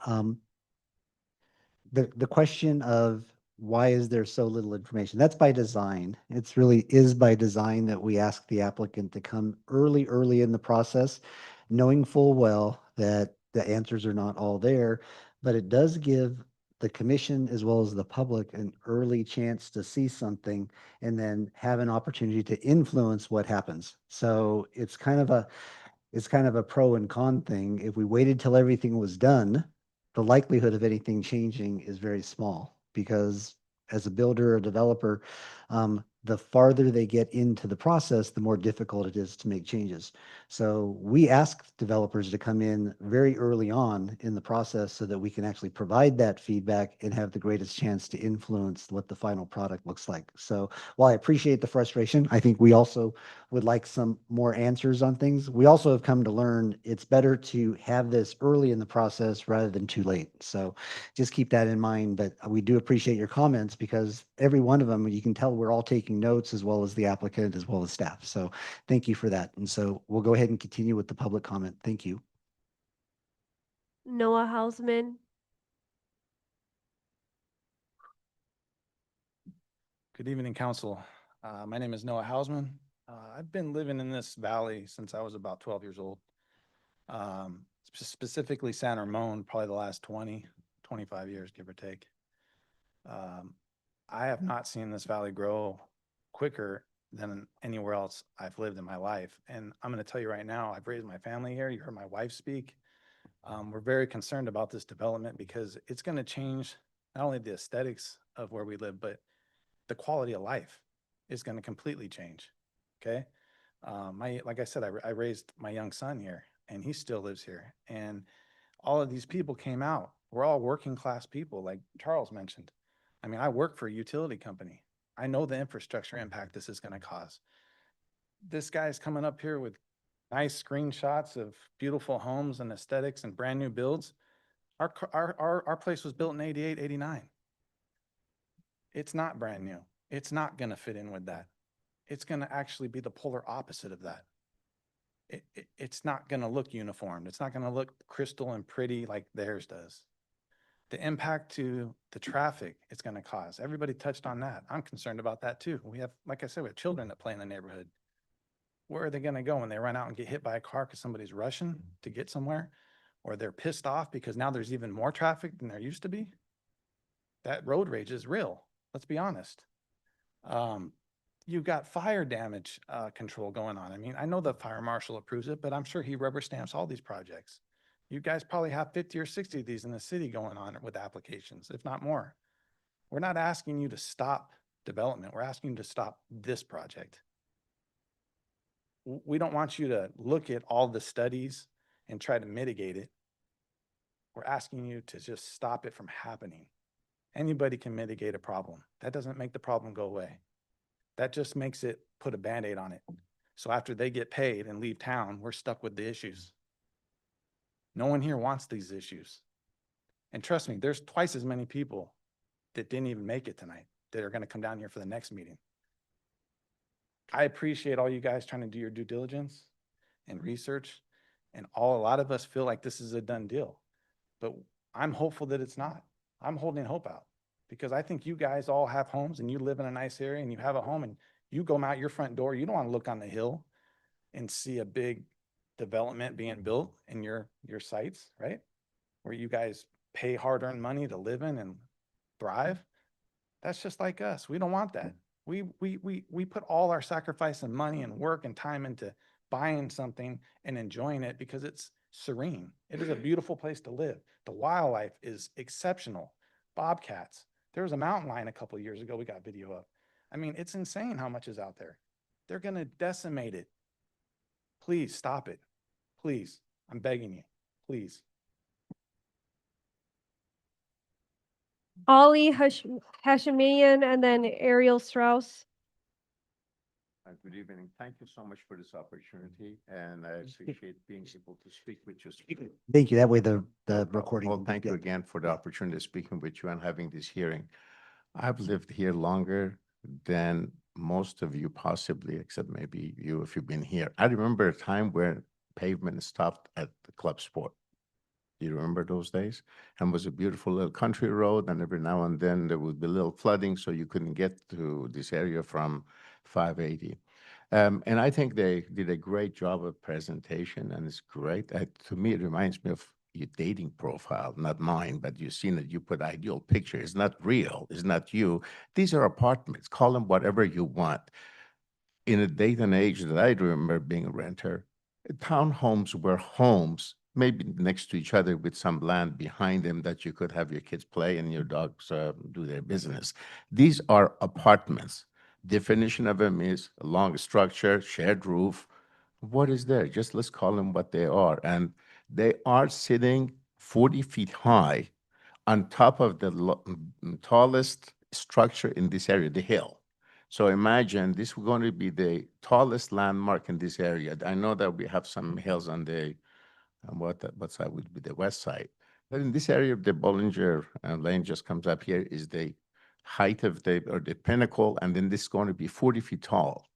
The question of why is there so little information? That's by design. It's really is by design that we ask the applicant to come early in the process, knowing full well that the answers are not all there. but it does give the commission as well as the public an early chance to see something and then have an opportunity to influence what happens. So it's kind of a pro and con thing. If we waited till everything was done, the likelihood of anything changing is very small because as a builder or developer, the farther they get into the process, the more difficult it is to make changes. So we ask developers to come in very early on in the process so that we can actually provide that feedback and have the greatest chance to influence what the final product looks like. So while I appreciate the frustration, I think we also would like some more answers on things. We also have come to learn it's better to have this early in the process rather than too late. So just keep that in mind. But we do appreciate your comments because every one of them, you can tell we're all taking notes as well as the applicant as well as staff. So thank you for that. And so we'll go ahead and continue with the public comment. Thank you. Noah Hausman. Good evening, council. My name is Noah Hausman. I've been living in this valley since I was about 12 years old. Specifically San Ramon, probably the last 20, 25 years, give or take. I have not seen this valley grow quicker than anywhere else I've lived in my life. And I'm going to tell you right now, I've raised my family here. You heard my wife speak. We're very concerned about this development because it's going to change not only the aesthetics of where we live, but the quality of life is going to completely change. Okay. Like I said, I raised my young son here and he still lives here. And all of these people came out. We're all working class people, like Charles mentioned. I mean, I work for a utility company. I know the infrastructure impact this is going to cause. This guy's coming up here with nice screenshots of beautiful homes and aesthetics and brand new builds. Our place was built in 88, 89. It's not brand new. It's not going to fit in with that. It's going to actually be the polar opposite of that. It's not going to look uniformed. It's not going to look crystal and pretty like theirs does. The impact to the traffic it's going to cause. Everybody touched on that. I'm concerned about that too. We have, like I said, we have children that play in the neighborhood. Where are they going to go when they run out and get hit by a car because somebody's rushing to get somewhere? Or they're pissed off because now there's even more traffic than there used to be? That road rage is real. Let's be honest. You've got fire damage control going on. I mean, I know the fire marshal approves it, but I'm sure he rubber stamps all these projects. You guys probably have 50 or 60 of these in the city going on with applications, if not more. We're not asking you to stop development. We're asking you to stop this project. We don't want you to look at all the studies and try to mitigate it. We're asking you to just stop it from happening. Anybody can mitigate a problem. That doesn't make the problem go away. That just makes it put a Band-Aid on it. So after they get paid and leave town, we're stuck with the issues. No one here wants these issues. And trust me, there's twice as many people that didn't even make it tonight that are going to come down here for the next meeting. I appreciate all you guys trying to do your due diligence and research. And a lot of us feel like this is a done deal. But I'm hopeful that it's not. I'm holding hope out because I think you guys all have homes and you live in a nice area and you have a home and you go out your front door. You don't want to look on the hill and see a big development being built in your sites, right? Where you guys pay hard-earned money to live in and thrive. That's just like us. We don't want that. We put all our sacrifice and money and work and time into buying something and enjoying it because it's serene. It is a beautiful place to live. The wildlife is exceptional. Bobcats. There was a mountain lion a couple of years ago we got video of. I mean, it's insane how much is out there. They're going to decimate it. Please stop it. Please. I'm begging you. Please. Ali Hashemian and then Ariel Strauss. Good evening. Thank you so much for this opportunity, and I appreciate being able to speak with you. Thank you. That way the recording. Well, thank you again for the opportunity of speaking with you and having this hearing. I've lived here longer than most of you possibly, except maybe you if you've been here. I remember a time where pavement stopped at the Club Sport. Do you remember those days? And it was a beautiful little country road, and every now and then there would be a little flooding, so you couldn't get to this area from 580. And I think they did a great job of presentation, and it's great. To me, it reminds me of your dating profile, not mine, but you've seen it, you put ideal picture. It's not real, it's not you. These are apartments, call them whatever you want. In a day and age that I remember being a renter, townhomes were homes, maybe next to each other with some land behind them that you could have your kids play and your dogs do their business. These are apartments. Definition of them is a long structure, shared roof. What is there? Just let's call them what they are. And they are sitting 40 feet high on top of the tallest structure in this area, the hill. So imagine this is going to be the tallest landmark in this area. I know that we have some hills on the, what side would be the west side. But in this area of the Bollinger Lane just comes up here is the height of the pinnacle, and then this is going to be 40 feet tall.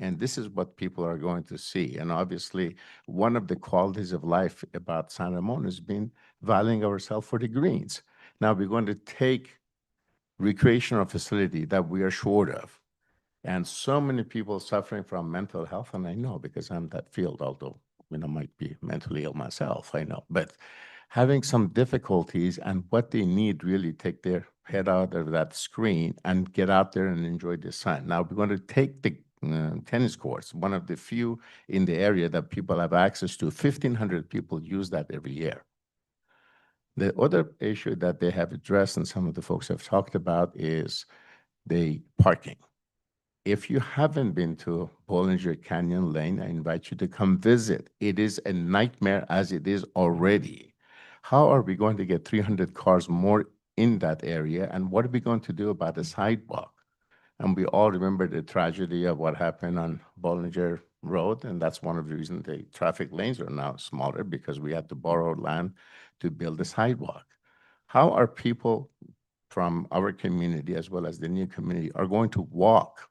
And this is what people are going to see. And obviously, one of the qualities of life about San Ramon has been valuing ourselves for the greens. Now we're going to take recreational facility that we are short of. And so many people suffering from mental health, and I know because I'm that field, although, might be mentally ill myself, I know. But having some difficulties and what they need really take their head out of that screen and get out there and enjoy the sun. Now we're going to take the tennis courts, one of the few in the area that people have access to. 1,500 people use that every year. The other issue that they have addressed and some of the folks have talked about is the parking. If you haven't been to Bollinger Canyon Lane, I invite you to come visit. It is a nightmare as it is already. How are we going to get 300 cars more in that area? And what are we going to do about the sidewalk? And we all remember the tragedy of what happened on Bollinger Road. And that's one of the reasons the traffic lanes are now smaller, because we had to borrow land to build the sidewalk. How are people from our community as well as the new community are going to walk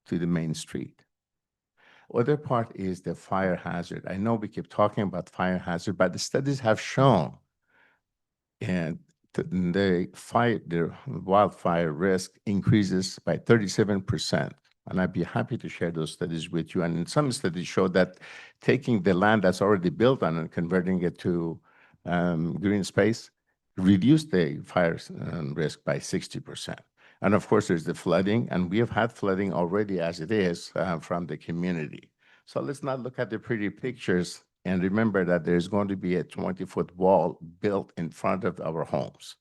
to the main street? Other part is the fire hazard. I know we keep talking about fire hazard, but the studies have shown and the wildfire risk increases by 37%. And I'd be happy to share those studies with you. And some studies show that taking the land that's already built on and converting it to green space reduced the fire risk by 60%. And of course, there's the flooding, and we have had flooding already as it is from the community. So let's not look at the pretty pictures and remember that there's going to be a 20-foot wall built in front of our homes.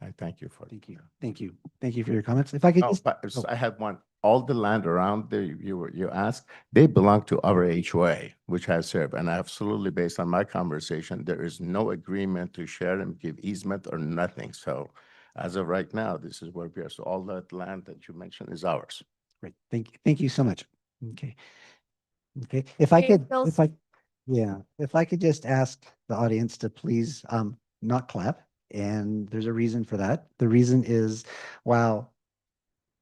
I thank you for it. Thank you. Thank you. Thank you for your comments. If I could Oh, just, but I had one. All the land around there you asked, they belong to our HOA, which has served. And absolutely, based on my conversation, there is no agreement to share and give easement or nothing. So as of right now, this is where we are. So all that land that you mentioned is ours. great. Thank you so much. Okay. Okay. If I Okay, could, Phil, if I could just ask the audience to please not clap. And there's a reason for that. The reason is, while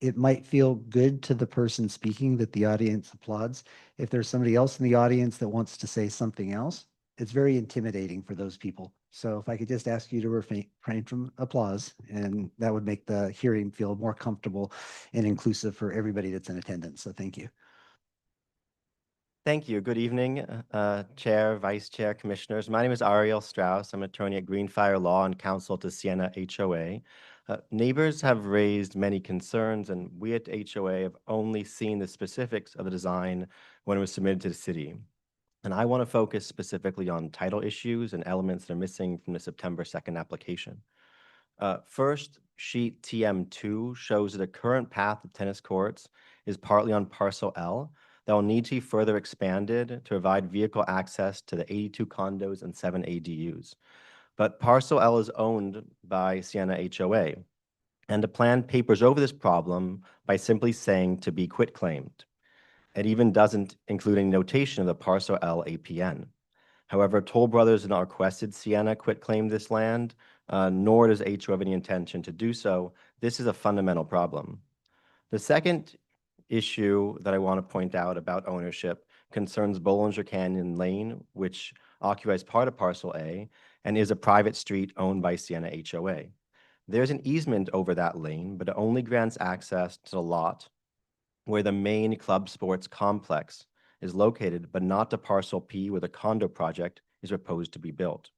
it might feel good to the person speaking that the audience applauds, if there's somebody else in the audience that wants to say something else, it's very intimidating for those people. So if I could just ask you to refrain from applause, and that would make the hearing feel more comfortable and inclusive for everybody that's in attendance. So thank you. Thank you. Good evening, Chair, Vice Chair, Commissioners. My name is Ariel Strauss. I'm an attorney at Greenfire Law and counsel to Sienna HOA. Neighbors have raised many concerns, and we at HOA have only seen the specifics of the design when it was submitted to the city. And I want to focus specifically on title issues and elements that are missing from the September 2nd application. First, sheet TM2 shows that the current path of tennis courts is partly on parcel L that will need to be further expanded to provide vehicle access to the 82 condos and 7 ADUs. But parcel L is owned by Sienna HOA, and the plan papers over this problem by simply saying to be quitclaimed. It even doesn't include any notation of the parcel L APN. However, Toll Brothers has not requested Sienna quitclaim this land, nor does HOA have any intention to do so. This is a fundamental problem. The second issue that I want to point out about ownership concerns Bollinger Canyon Lane, which occupies part of parcel A and is a private street owned by Sienna HOA. There's an easement over that lane, but it only grants access to the lot where the main club sports complex is located, but not to parcel P where the condo project is proposed to be built.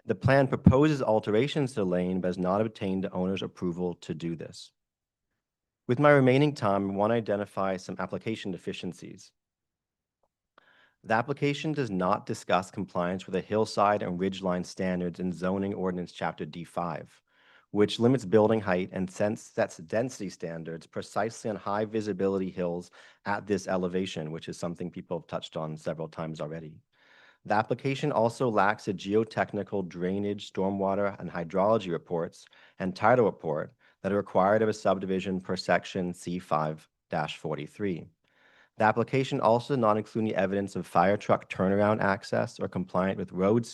The plan proposes alterations to the lane, but has not obtained the owner's approval to do this. With my remaining time, I want to identify some application deficiencies. The application does not discuss compliance with the hillside and ridgeline standards in zoning ordinance chapter D5, which limits building height and sets density standards precisely on high visibility hills at this elevation, which is something people have touched on several times already. The application also lacks a geotechnical, drainage, stormwater, and hydrology reports and title report that are required of a subdivision per section C5-43. The application also did not include any evidence of fire truck turnaround access or compliance with road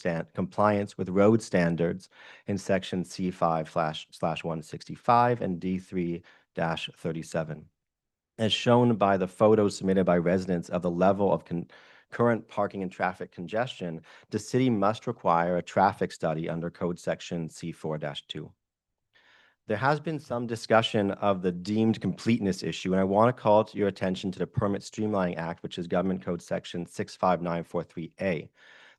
standards in section C5/165 and D3-37. As shown by the photos submitted by residents of the level of current parking and traffic congestion, the city must require a traffic study under code section C4-2. There has been some discussion of the deemed completeness issue, and I want to call to your attention to the Permit Streamlining Act, which is Government Code Section 65943A,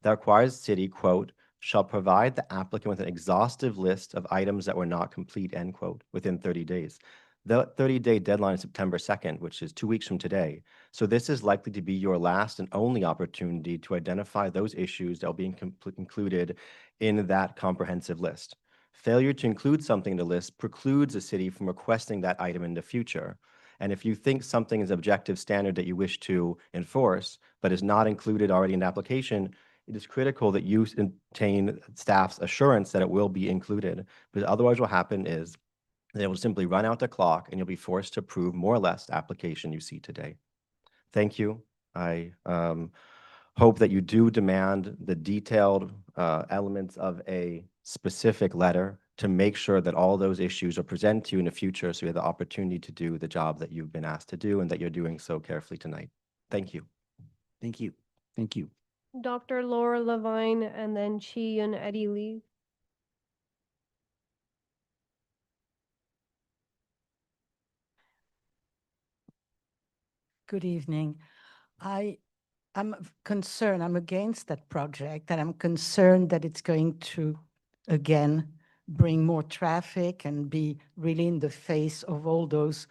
that requires the city, quote, shall provide the applicant with an exhaustive list of items that were not complete, end quote, within 30 days. The 30-day deadline is September 2nd, which is 2 weeks from today. So this is likely to be your last and only opportunity to identify those issues that will be included in that comprehensive list. Failure to include something in the list precludes a city from requesting that item in the future. And if you think something is an objective standard that you wish to enforce, but is not included already in the application, it is critical that you obtain staff's assurance that it will be included. Because otherwise what will happen is they will simply run out the clock and you'll be forced to approve more or less the application you see today. Thank you. I hope that you do demand the detailed elements of a specific letter to make sure that all those issues are presented to you in the future so you have the opportunity to do the job that you've been asked to do and that you're doing so carefully tonight. Thank you. Thank you. Thank you. Dr. Laura Levine and then Chi Yun Eddie Lee. Good evening. I'm concerned, I'm against that project, and I'm concerned that it's going to, again, bring more traffic and be really in the face of all those.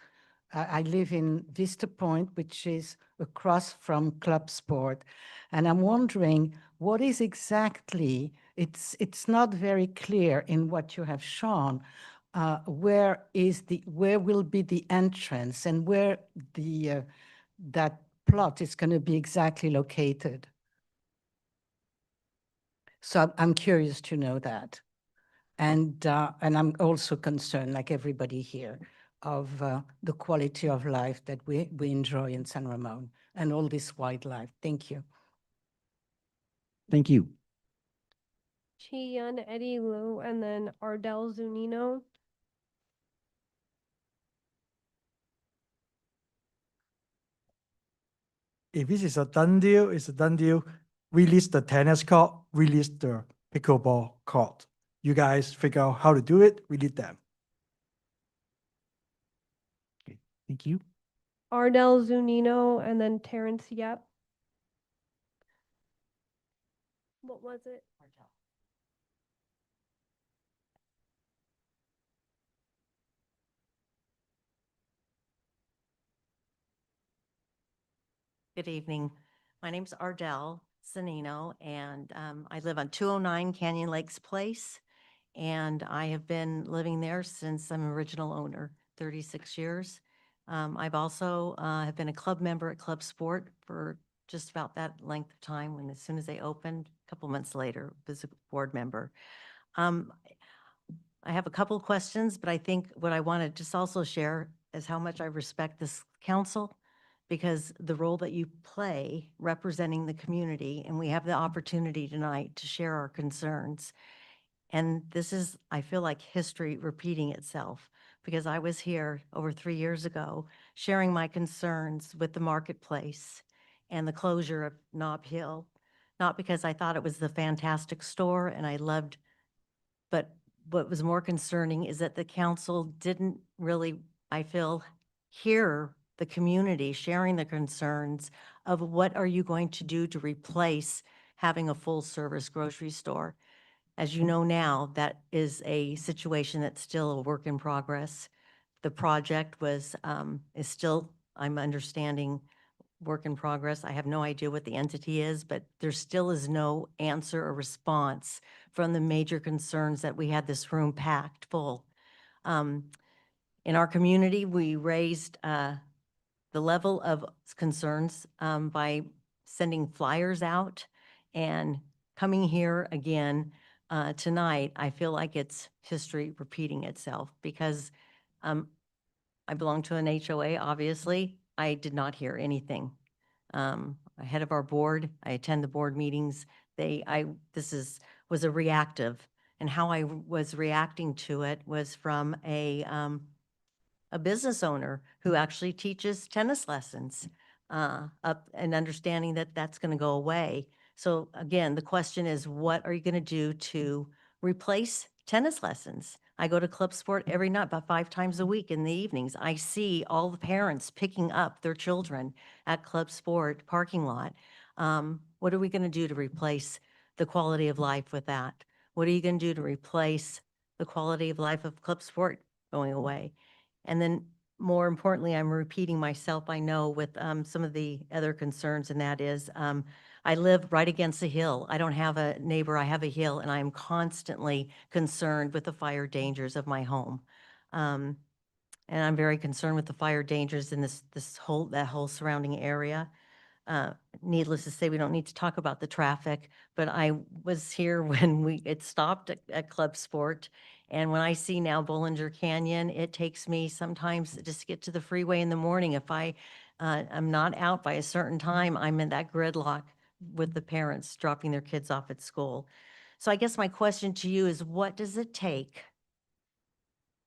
I live in Vista Point, which is across from Club Sport, and I'm wondering what is exactly, it's not very clear in what you have shown, where will be the entrance and where that plot is going to be exactly located. So I'm curious to know that. And I'm also concerned, like everybody here, of the quality of life that we enjoy in San Ramon and all this wildlife. Thank you. Thank you. Chi Yun Eddie Lu and then Ardell Zunino. If this is a done deal, it's a done deal. Release the tennis court, release the pickleball court. You guys figure out how to do it, we need them. Okay. Thank you. Ardell Zunino and then Terrence Yep. What was it? Good evening. My name's Ardell Zanino, and I live on 209 Canyon Lakes Place. And I have been living there since I'm original owner, 36 years. I've also have been a club member at Club Sport for just about that length of time. When as soon as they opened, a couple months later, was a board member. I have a couple of questions, but I think what I want to just also share is how much I respect this council, because the role that you play representing the community, and we have the opportunity tonight to share our concerns. And this is, I feel like, history repeating itself, because I was here over 3 years ago sharing my concerns with the marketplace and the closure of Nob Hill, not because I thought it was the fantastic store and I loved, but what was more concerning is that the council didn't really, I feel, hear the community sharing the concerns of what are you going to do to replace having a full-service grocery store. As you know now, that is a situation that's still a work in progress. The project is still, I'm understanding, work in progress. I have no idea what the entity is, but there still is no answer or response from the major concerns that we had this room packed full. In our community, we raised the level of concerns by sending flyers out and coming here again tonight. I feel like it's history repeating itself because I belong to an HOA, obviously. I did not hear anything. Ahead of our board, I attend the board meetings. Was a reactive, and how I was reacting to it was from a business owner who actually teaches tennis lessons, up and understanding that that's going to go away. So again, the question is, what are you going to do to replace tennis lessons? I go to Club Sport every night, about 5 times a week in the evenings. I see all the parents picking up their children at Club Sport parking lot. What are we going to do to replace the quality of life with that? What are you going to do to replace the quality of life of Club Sport going away? And then more importantly, I'm repeating myself, I know, with some of the other concerns, and that is I live right against a hill. I don't have a neighbor, I have a hill, and I'm constantly concerned with the fire dangers of my home. And I'm very concerned with the fire dangers in that whole surrounding area. Needless to say, we don't need to talk about the traffic, but I was here when it stopped at Club Sport. And when I see now Bollinger Canyon, it takes me sometimes just to get to the freeway in the morning. If I'm not out by a certain time, I'm in that gridlock with the parents dropping their kids off at school. So I guess my question to you is, what does it take?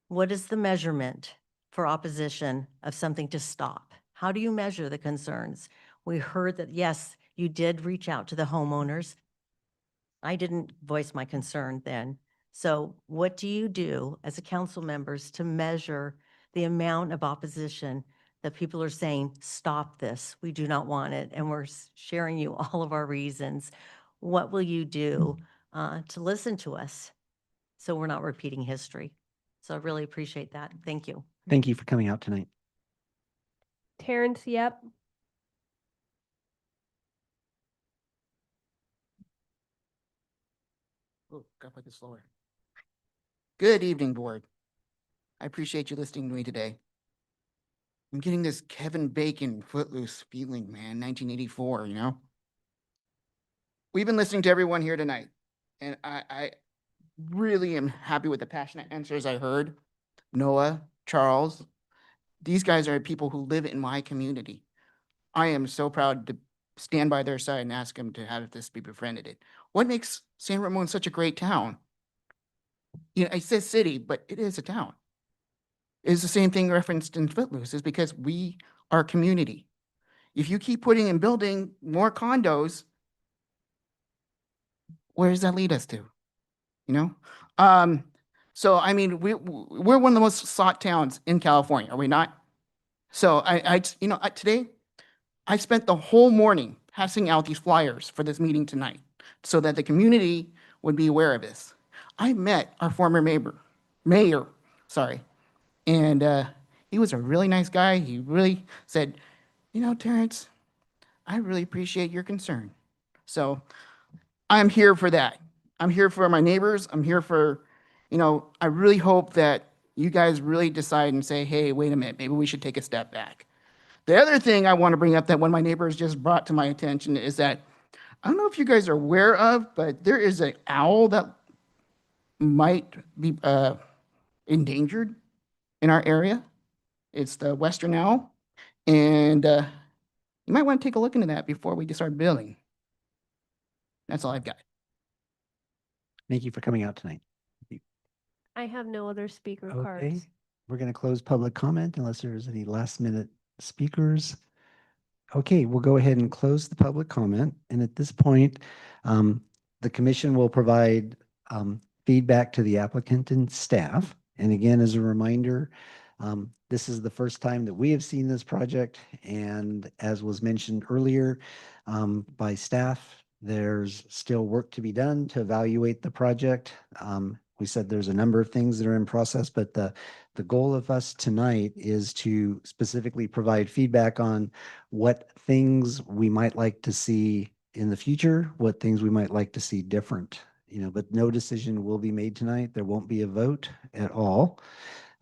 What is the measurement for opposition of something to stop? How do you measure the concerns? We heard that, yes, you did reach out to the homeowners. I didn't voice my concern then. So what do you do as a council members to measure the amount of opposition that people are saying, stop this, we do not want it, and we're sharing you all of our reasons? What will you do to listen to us so we're not repeating history? So I really appreciate that. Thank you. Thank you for coming out tonight. Terrence Yep. Oh, gotta put this slower. Good evening, board. I appreciate you listening to me today. I'm getting this Kevin Bacon Footloose feeling, man, 1984, you know? We've been listening to everyone here tonight, and I really am happy with the passionate answers I heard. Noah, Charles, these guys are people who live in my community. I am so proud to stand by their side and ask them to have this be befriended. What makes San Ramon such a great town? You know, it says city, but it is a town. It's the same thing referenced in Footloose, is because we are a community. If you keep putting and building more condos, where does that lead us to? You know? So, I mean, we're one of the most sought towns in California, are we not? So today, I spent the whole morning passing out these flyers for this meeting tonight so that the community would be aware of this. I met our former mayor, and he was a really nice guy. He really said, you know, Terrence, I really appreciate your concern. So I'm here for that. I'm here for my neighbors. I'm here for, you know, I really hope that you guys really decide and say, hey, wait a minute, maybe we should take a step back. The other thing I want to bring up that one of my neighbors just brought to my attention is that, I don't know if you guys are aware of, but there is an owl that might be endangered in our area. It's the western owl. And you might want to take a look into that before we start building. That's all I've got. Thank you for coming out tonight. I have no other speaker Okay, cards. we're going to close public comment unless there's any last minute speakers. Okay, we'll go ahead and close the public comment. And at this point, the commission will provide feedback to the applicant and staff. And again, as a reminder, this is the first time that we have seen this project. And as was mentioned earlier by staff, There's still work to be done to evaluate the project. We said there's a number of things that are in process, but the goal of us tonight is to specifically provide feedback on what things we might like to see in the future, what things we might like to see different. But no decision will be made tonight. There won't be a vote at all.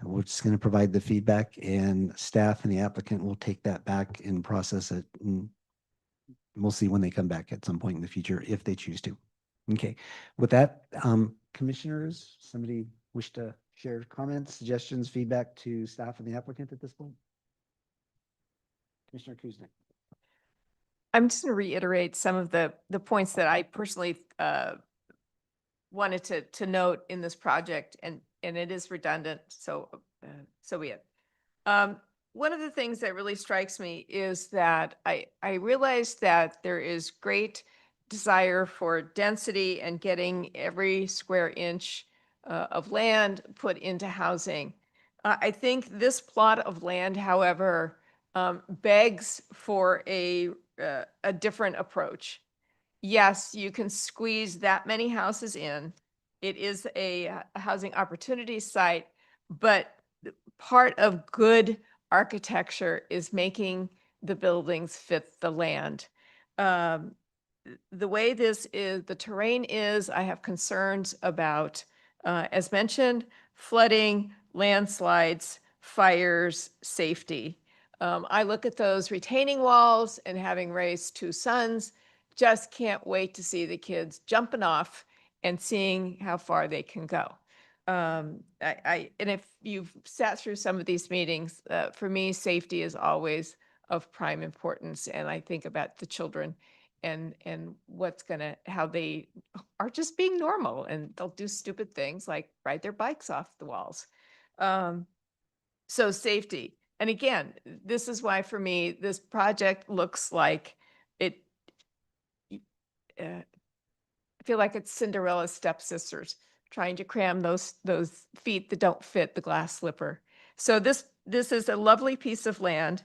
We're just going to provide the feedback, and staff and the applicant will take that back and process it. And we'll see when they come back at some point in the future if they choose to. Okay. With that, commissioners, somebody wish to share comments, suggestions, feedback to staff and the applicant at this point? Commissioner Kuznick. I'm just going to reiterate some of the points that I personally wanted to note in this project, and it is redundant, so be it. One of the things that really strikes me is that I realize that there is great desire for density and getting every square inch of land put into housing. I think this plot of land, however, begs for a different approach. Yes, you can squeeze that many houses in. It is a housing opportunity site, but part of good architecture is making the buildings fit the land. The way the terrain is, I have concerns about, as mentioned, flooding, landslides, fires, safety. I look at those retaining walls, and having raised 2 sons, just can't wait to see the kids jumping off and seeing how far they can go. And if you've sat through some of these meetings, for me, safety is always of prime importance. And I think about the children and how they are just being normal, and they'll do stupid things like ride their bikes off the walls. So safety. And again, this is why for me, this project looks like it, I feel like it's Cinderella's stepsisters trying to cram those feet that don't fit the glass slipper. So this is a lovely piece of land,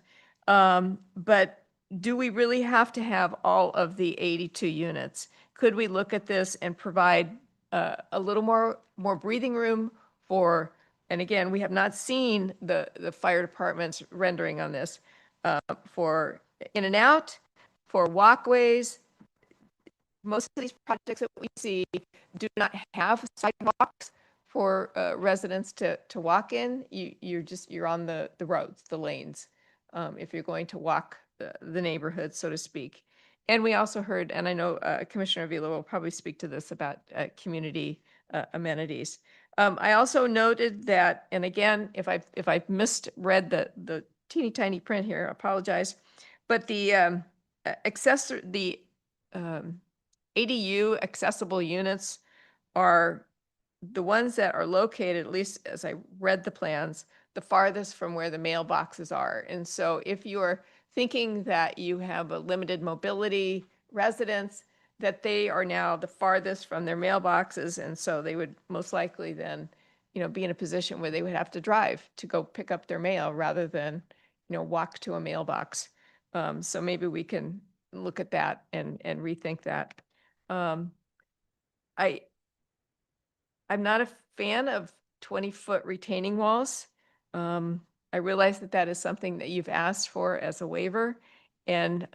but do we really have to have all of the 82 units? Could we look at this and provide a little more breathing room for, and again, we have not seen the fire department's rendering on this, for in and out, for walkways. Most of these projects that we see do not have sidewalks for residents to walk in. You're on the roads, the lanes, if you're going to walk the neighborhood, so to speak. And we also heard, and I know Commissioner Avila will probably speak to this, about community amenities. I also noted that, and again, if I've misread the teeny tiny print here, I apologize, but the ADU accessible units are the ones that are located, at least as I read the plans, the farthest from where the mailboxes are. And so if you are thinking that you have a limited mobility residents, that they are now the farthest from their mailboxes, and so they would most likely then, be in a position where they would have to drive to go pick up their mail rather than, walk to a mailbox. So maybe we can look at that and rethink that. I'm not a fan of 20-foot retaining walls. I realize that is something that you've asked for as a waiver, and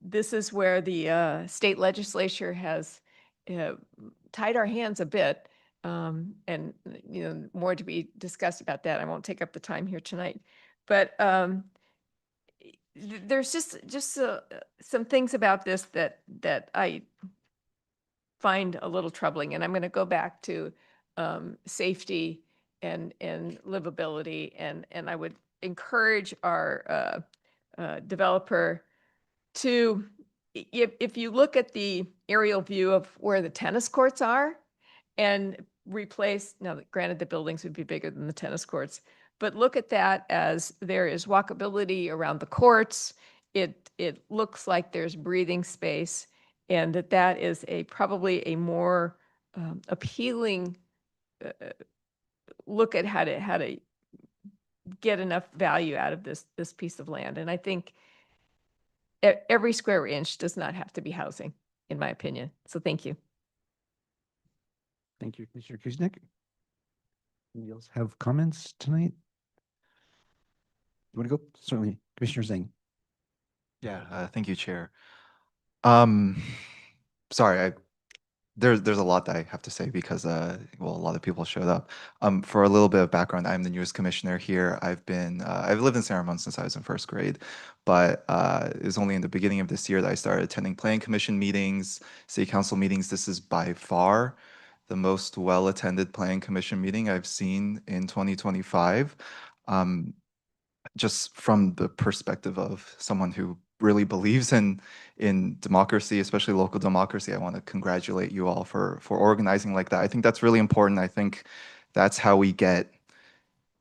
this is where the state legislature has tied our hands a bit, and more to be discussed about that. I won't take up the time here tonight, but there's just some things about this that I find a little troubling, and I'm going to go back to safety and livability, and I would encourage our developer to, if you look at the aerial view of where the tennis courts are, and replace, now granted the buildings would be bigger than the tennis courts, but look at that as there is walkability around the courts. It looks like there's breathing space, and that is probably a more appealing look at how to get enough value out of this piece of land. And I think every square inch does not have to be housing, in my opinion. So thank you. Thank you, Commissioner Kuznick. Anybody else have comments tonight? You want to go? Certainly, Commissioner Zhang. Yeah, thank you, Chair. Sorry, there's a lot that I have to say because well, a lot of people showed up. For a little bit of background, I'm the newest commissioner here. I've lived in San Ramon since I was in first grade, but it was only in the beginning of this year that I started attending planning commission meetings, city council meetings. This is by far the most well-attended planning commission meeting I've seen in 2025. Just from the perspective of someone who really believes in democracy, especially local democracy, I want to congratulate you all for organizing like that. I think that's really important. I think that's how we get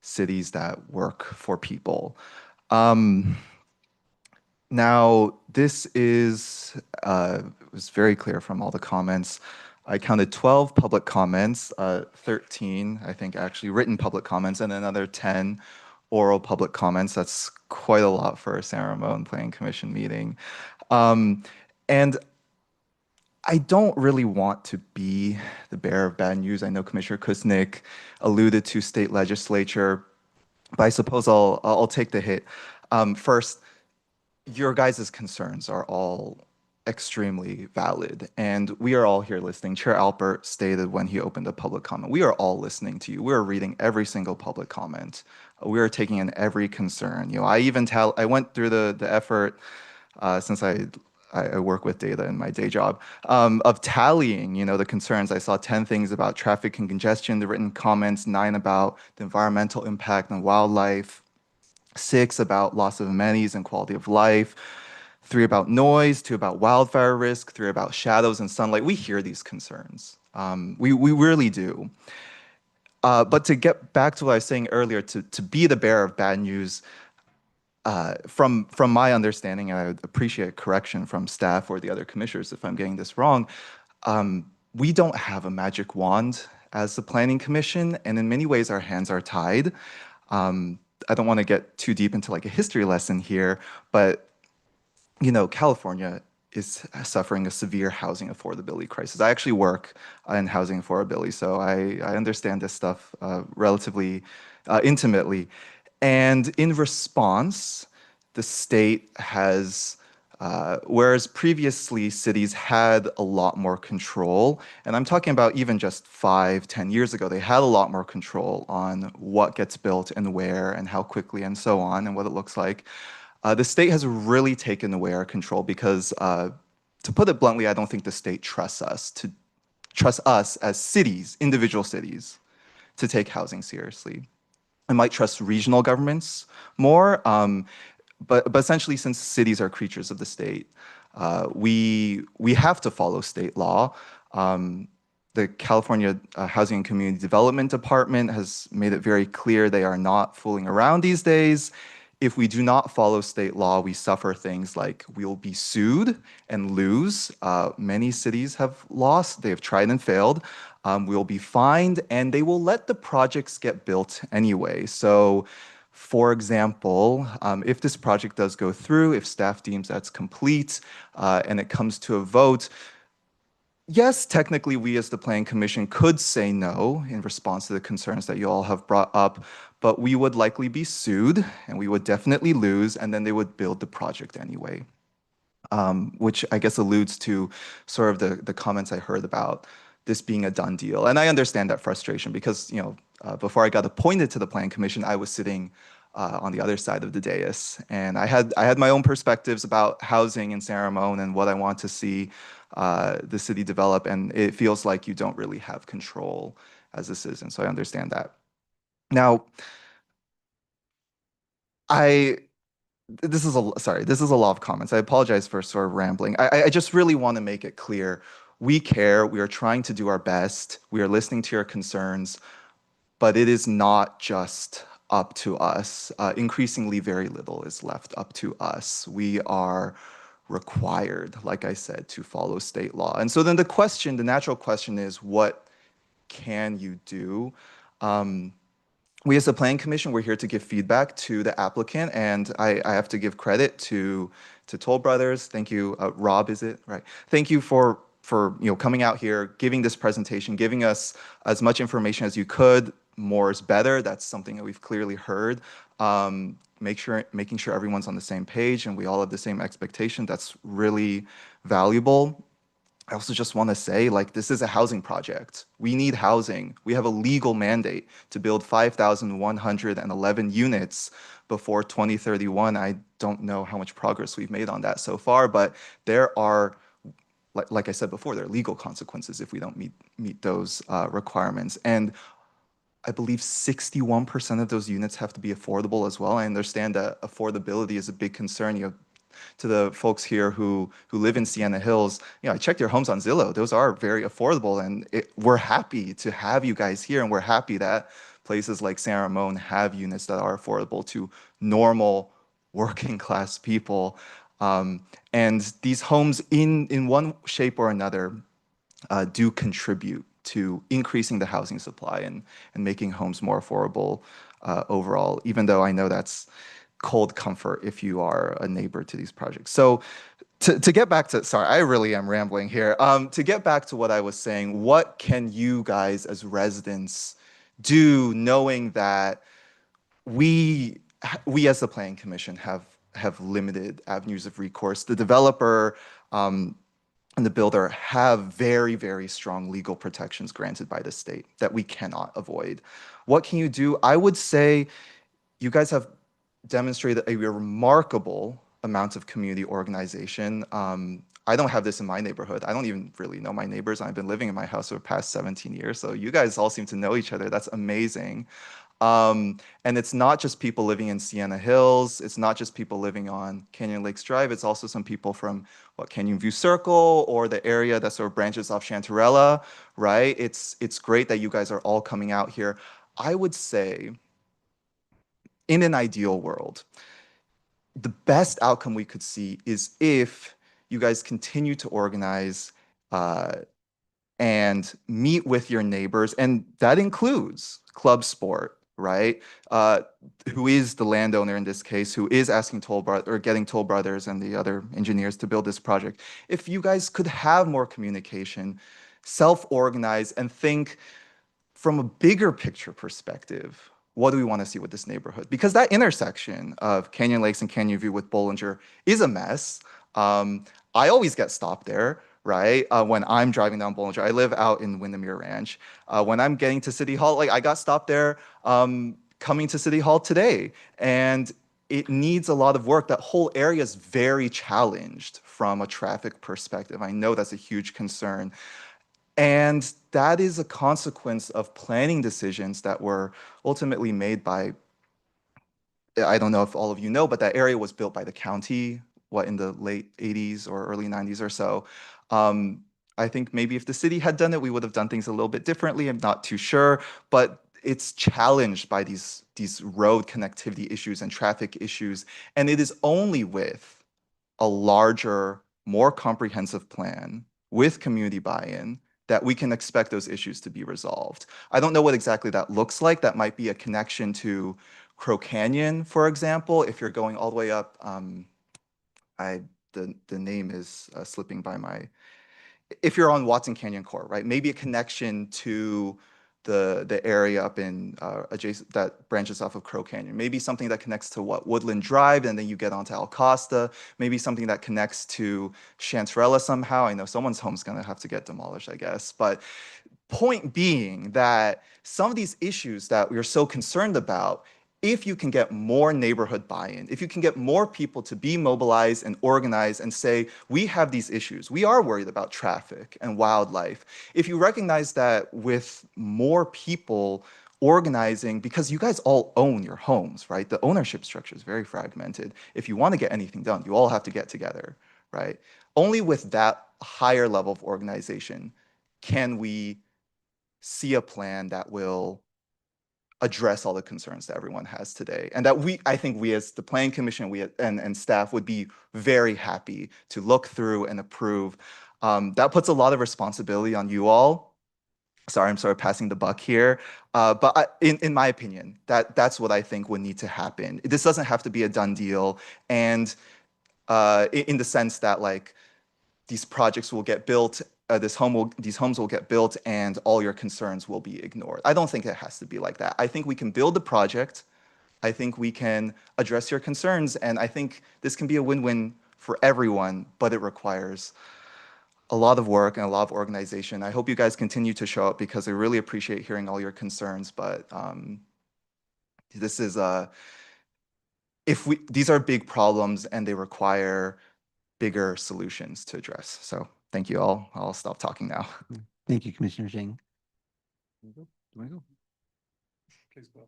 cities that work for people. Now, this is it was very clear from all the comments. I counted 12 public comments, 13, I think, actually written public comments, and another 10 oral public comments. That's quite a lot for a San Ramon Planning Commission meeting. And I don't really want to be the bearer of bad news. I know Commissioner Kuznick alluded to state legislature, but I suppose I'll take the hit. First, your guys' concerns are all extremely valid, and we are all here listening. Chair Alpert stated when he opened the public comment, we are all listening to you. We are reading every single public comment. We are taking in every concern. You know, I went through the effort since I work with data in my day job of tallying, you know, the concerns. I saw 10 things about traffic and congestion, the written comments, 9 about the environmental impact on wildlife, 6 about loss of amenities and quality of life, 3 about noise, 2 about wildfire risk, 3 about shadows and sunlight. We hear these concerns. We really do. But to get back to what I was saying earlier, to be the bearer of bad news, from my understanding, and I would appreciate correction from staff or the other commissioners if I'm getting this wrong, we don't have a magic wand as the Planning Commission, and in many ways our hands are tied. I don't want to get too deep into like a history lesson here, but you know, California is suffering a severe housing affordability crisis. I actually work in housing affordability, so I understand this stuff relatively intimately. And in response, the state has, whereas previously cities had a lot more control, and I'm talking about even just 5-10 years ago, they had a lot more control on what gets built and where and how quickly and so on and what it looks like. The state has really taken away our control because, to put it bluntly, I don't think the state trusts us as cities, individual cities, to take housing seriously. I might trust regional governments more, but essentially, since cities are creatures of the state, we have to follow state law. The California Housing and Community Development Department has made it very clear they are not fooling around these days. If we do not follow state law, we suffer things like we'll be sued and lose. Many cities have lost. They have tried and failed. We'll be fined, and they will let the projects get built anyway. So, for example, if this project does go through, if staff deems that's complete, and it comes to a vote, yes, technically we as the Planning Commission could say no in response to the concerns that you all have brought up, but we would likely be sued and we would definitely lose, and then they would build the project anyway. Which I guess alludes to sort of the comments I heard about this being a done deal. And I understand that frustration because, you know, before I got appointed to the Planning Commission, I was sitting on the other side of the dais. And I had my own perspectives about housing in San Ramon and what I want to see the city develop. And it feels like you don't really have control as a citizen. So I understand that. Now, this is a lot of comments. I apologize for sort of rambling. I just really want to make it clear. We care. We are trying to do our best. We are listening to your concerns, but it is not just up to us. Increasingly, very little is left up to us. We are required, like I said, to follow state law. And so then the natural question is, what can you do? We as the Planning Commission, we're here to give feedback to the applicant, and I have to give credit to to Toll Brothers. Thank you, Rob, is it? Right. Thank you for coming out here, giving this presentation, giving us as much information as you could. More is better. That's something that we've clearly heard. Making sure everyone's on the same page and we all have the same expectation. That's really valuable. I also just want to say, like, this is a housing project. We need housing. We have a legal mandate to build 5,111 units before 2031. I don't know how much progress we've made on that so far, but there are, like I said before, there are legal consequences if we don't meet those requirements. And I believe 61% of those units have to be affordable as well. I understand that affordability is a big concern. To the folks here who live in Sienna Hills, I checked your homes on Zillow. Those are very affordable, and we're happy to have you guys here, and we're happy that places like San Ramon have units that are affordable to normal working class people. And these homes, in one shape or another, do contribute to increasing the housing supply and making homes more affordable overall, even though I know that's cold comfort if you are a neighbor to these projects. So to get back to, sorry, I really am rambling here. To get back to what I was saying, what can you guys as residents do knowing that we as the Planning Commission have limited avenues of recourse? The developer and the builder have very, very strong legal protections granted by the state that we cannot avoid. What can you do? I would say you guys have demonstrated a remarkable amount of community organization. I don't have this in my neighborhood. I don't even really know my neighbors. I've been living in my house for the past 17 years. So you guys all seem to know each other. That's amazing. And it's not just people living in Sienna Hills. It's not just people living on Canyon Lakes Drive. It's also some people from Canyon View Circle or the area that sort of branches off Chantarella, right? It's great that you guys are all coming out here. I would say, in an ideal world, the best outcome we could see is if you guys continue to organize and meet with your neighbors, and that includes Club Sport, right? Who is the landowner in this case, who is asking getting Toll Brothers and the other engineers to build this project. If you guys could have more communication, self-organize, and think from a bigger picture perspective, what do we want to see with this neighborhood? Because that intersection of Canyon Lakes and Canyon View with Bollinger is a mess. I always get stopped there, right? When I'm driving down Bollinger. I live out in Windermere Ranch. When I'm getting to City Hall, I got stopped there coming to City Hall today. And it needs a lot of work. That whole area is very challenged from a traffic perspective. I know that's a huge concern. And that is a consequence of planning decisions that were ultimately made by, I don't know if all of you know, but that area was built by the county, in the late 80s or early 90s or so. I think maybe if the city had done it, we would have done things a little bit differently. I'm not too sure, but it's challenged by these road connectivity issues and traffic issues. And it is only with a larger, more comprehensive plan with community buy-in that we can expect those issues to be resolved. I don't know what exactly that looks like. That might be a connection to Crow Canyon, for example. If you're going all the way up, the name is slipping by my, if you're on Watson Canyon Core, right? Maybe a connection to the area up in adjacent that branches off of Crow Canyon. Maybe something that connects to Woodland Drive, and then you get onto Alcosta. Maybe something that connects to Chantarella somehow. I know someone's home's gonna have to get demolished, I guess. But point being that some of these issues that we're so concerned about, if you can get more neighborhood buy-in, if you can get more people to be mobilized and organized and say, we have these issues, we are worried about traffic and wildlife. If you recognize that with more people organizing, because you guys all own your homes, right? The ownership structure is very fragmented. If you want to get anything done, you all have to get together, right? Only with that higher level of organization can we see a plan that will address all the concerns that everyone has today. And that I think we as the Planning Commission, and staff would be very happy to look through and approve. That puts a lot of responsibility on you all. Sorry, I'm sort of passing the buck here. But in my opinion, that's what I think would need to happen. This doesn't have to be a done deal. And in the sense that like these projects will get built, these homes will get built and all your concerns will be ignored. I don't think it has to be like that. I think we can build the project. I think we can address your concerns, and I think this can be a win-win for everyone, but it requires a lot of work and a lot of organization. I hope you guys continue to show up because I really appreciate hearing all your concerns, but this is these are big problems and they require bigger solutions to address. So thank you all. I'll stop talking now. Thank you, Commissioner Zhang. Do I go? Please go.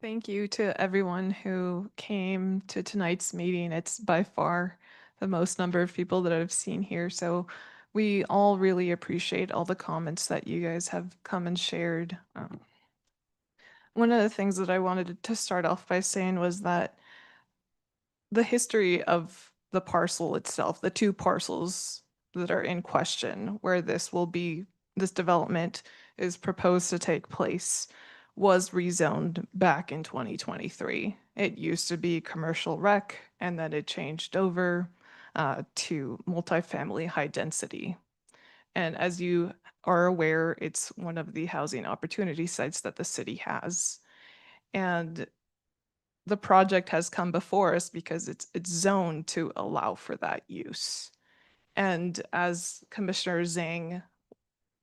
Thank you to everyone who came to tonight's meeting. It's by far the most number of people that I've seen here. So we all really appreciate all the comments that you guys have come and shared. One of the things that I wanted to start off by saying was that the history of the parcel itself, the two parcels that are in question where this development is proposed to take place, was rezoned back in 2023. It used to be commercial rec, and then it changed over to multifamily high density. And as you are aware, it's one of the housing opportunity sites that the city has. And the project has come before us because it's zoned to allow for that use. And as Commissioner Zhang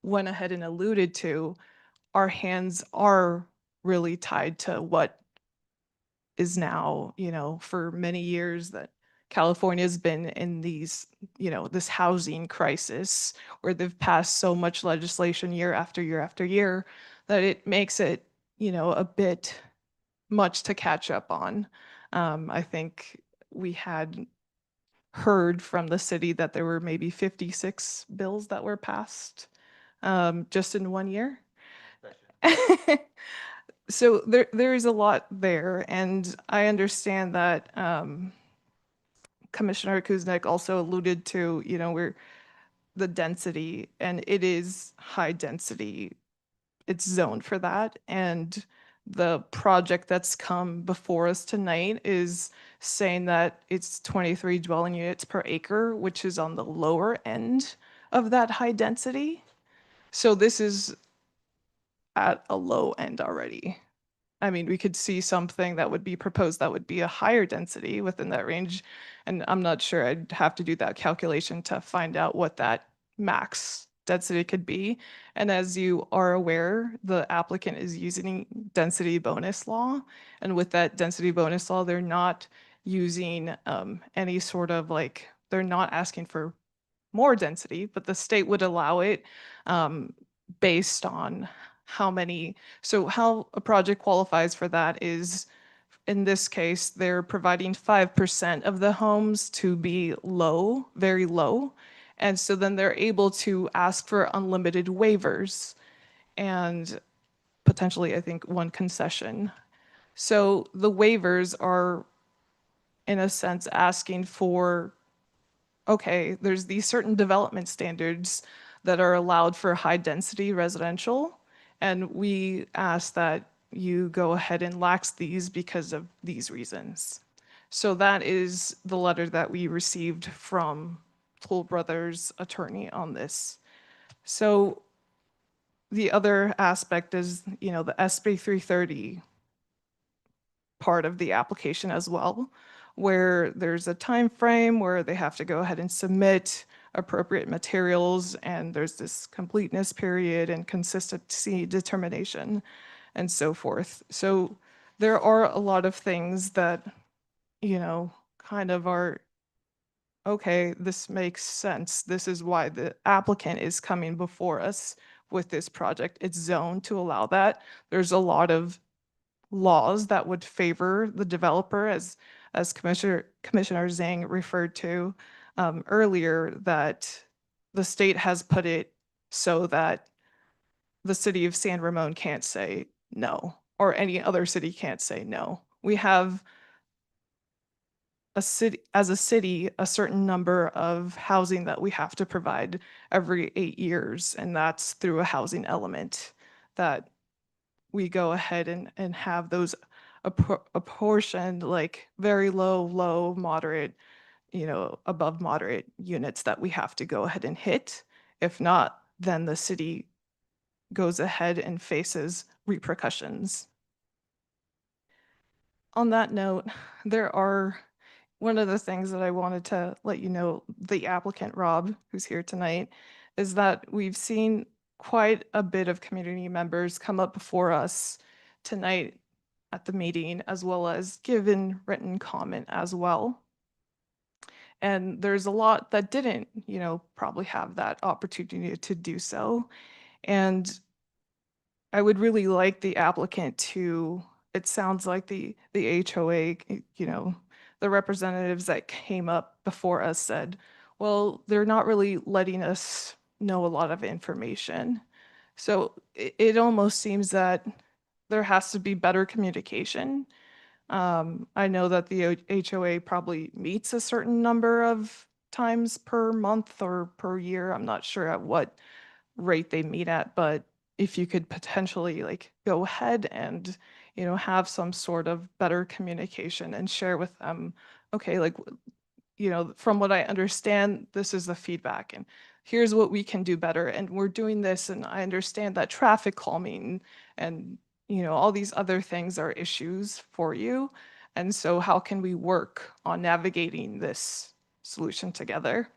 went ahead and alluded to, our hands are really tied to what is now, for many years that California's been in these, this housing crisis where they've passed so much legislation year after year after year that it makes it, a bit much to catch up on. I think we had heard from the city that there were maybe 56 bills that were passed just in 1 year. So there is a lot there, and I understand that Commissioner Kuznick also alluded to, where the density, and it is high density. It's zoned for that, and the project that's come before us tonight is saying that it's 23 dwelling units per acre, which is on the lower end of that high density. So this is at a low end already. I mean, we could see something that would be proposed that would be a higher density within that range. And I'm not sure, I'd have to do that calculation to find out what that max density could be. And as you are aware, the applicant is using density bonus law. And with that density bonus law, they're not using any sort of they're not asking for more density, but the state would allow it based on how a project qualifies for that is, in this case, they're providing 5% of the homes to be low, very low. And so then they're able to ask for unlimited waivers and potentially, I think, one concession. So the waivers are, in a sense, asking for, okay, there's these certain development standards that are allowed for high density residential. And we ask that you go ahead and lax these because of these reasons. So that is the letter that we received from Toll Brothers' attorney on this. So the other aspect is, the SB 330 part of the application as well, where there's a time frame where they have to go ahead and submit appropriate materials, and there's this completeness period and consistency determination and so forth. So there are a lot of things that, kind of are, okay, this makes sense. This is why the applicant is coming before us with this project. It's zoned to allow that. There's a lot of laws that would favor the developer, as Commissioner Zhang referred to earlier, that the state has put it so that the city of San Ramon can't say no, or any other city can't say no. We have a city, a certain number of housing that we have to provide every 8 years, and that's through a housing element that we go ahead and have those apportioned like very low, moderate, above moderate units that we have to go ahead and hit. If not, then the city goes ahead and faces repercussions. On that note, one of the things that I wanted to let you know, the applicant, Rob, who's here tonight, is that we've seen quite a bit of community members come up before us tonight at the meeting, as well as given written comment as well. And there's a lot that didn't, probably have that opportunity to do so. And I would really like the applicant to, it sounds like the HOA, the representatives that came up before us said, well, they're not really letting us know a lot of information. So it almost seems that there has to be better communication. I know that the HOA probably meets a certain number of times per month or per year. I'm not sure at what rate they meet at, but if you could potentially like go ahead and, have some sort of better communication and share with them, okay, like, from what I understand, this is the feedback and here's what we can do better. And we're doing this. And I understand that traffic calming and, all these other things are issues for you. And so how can we work on navigating this solution together?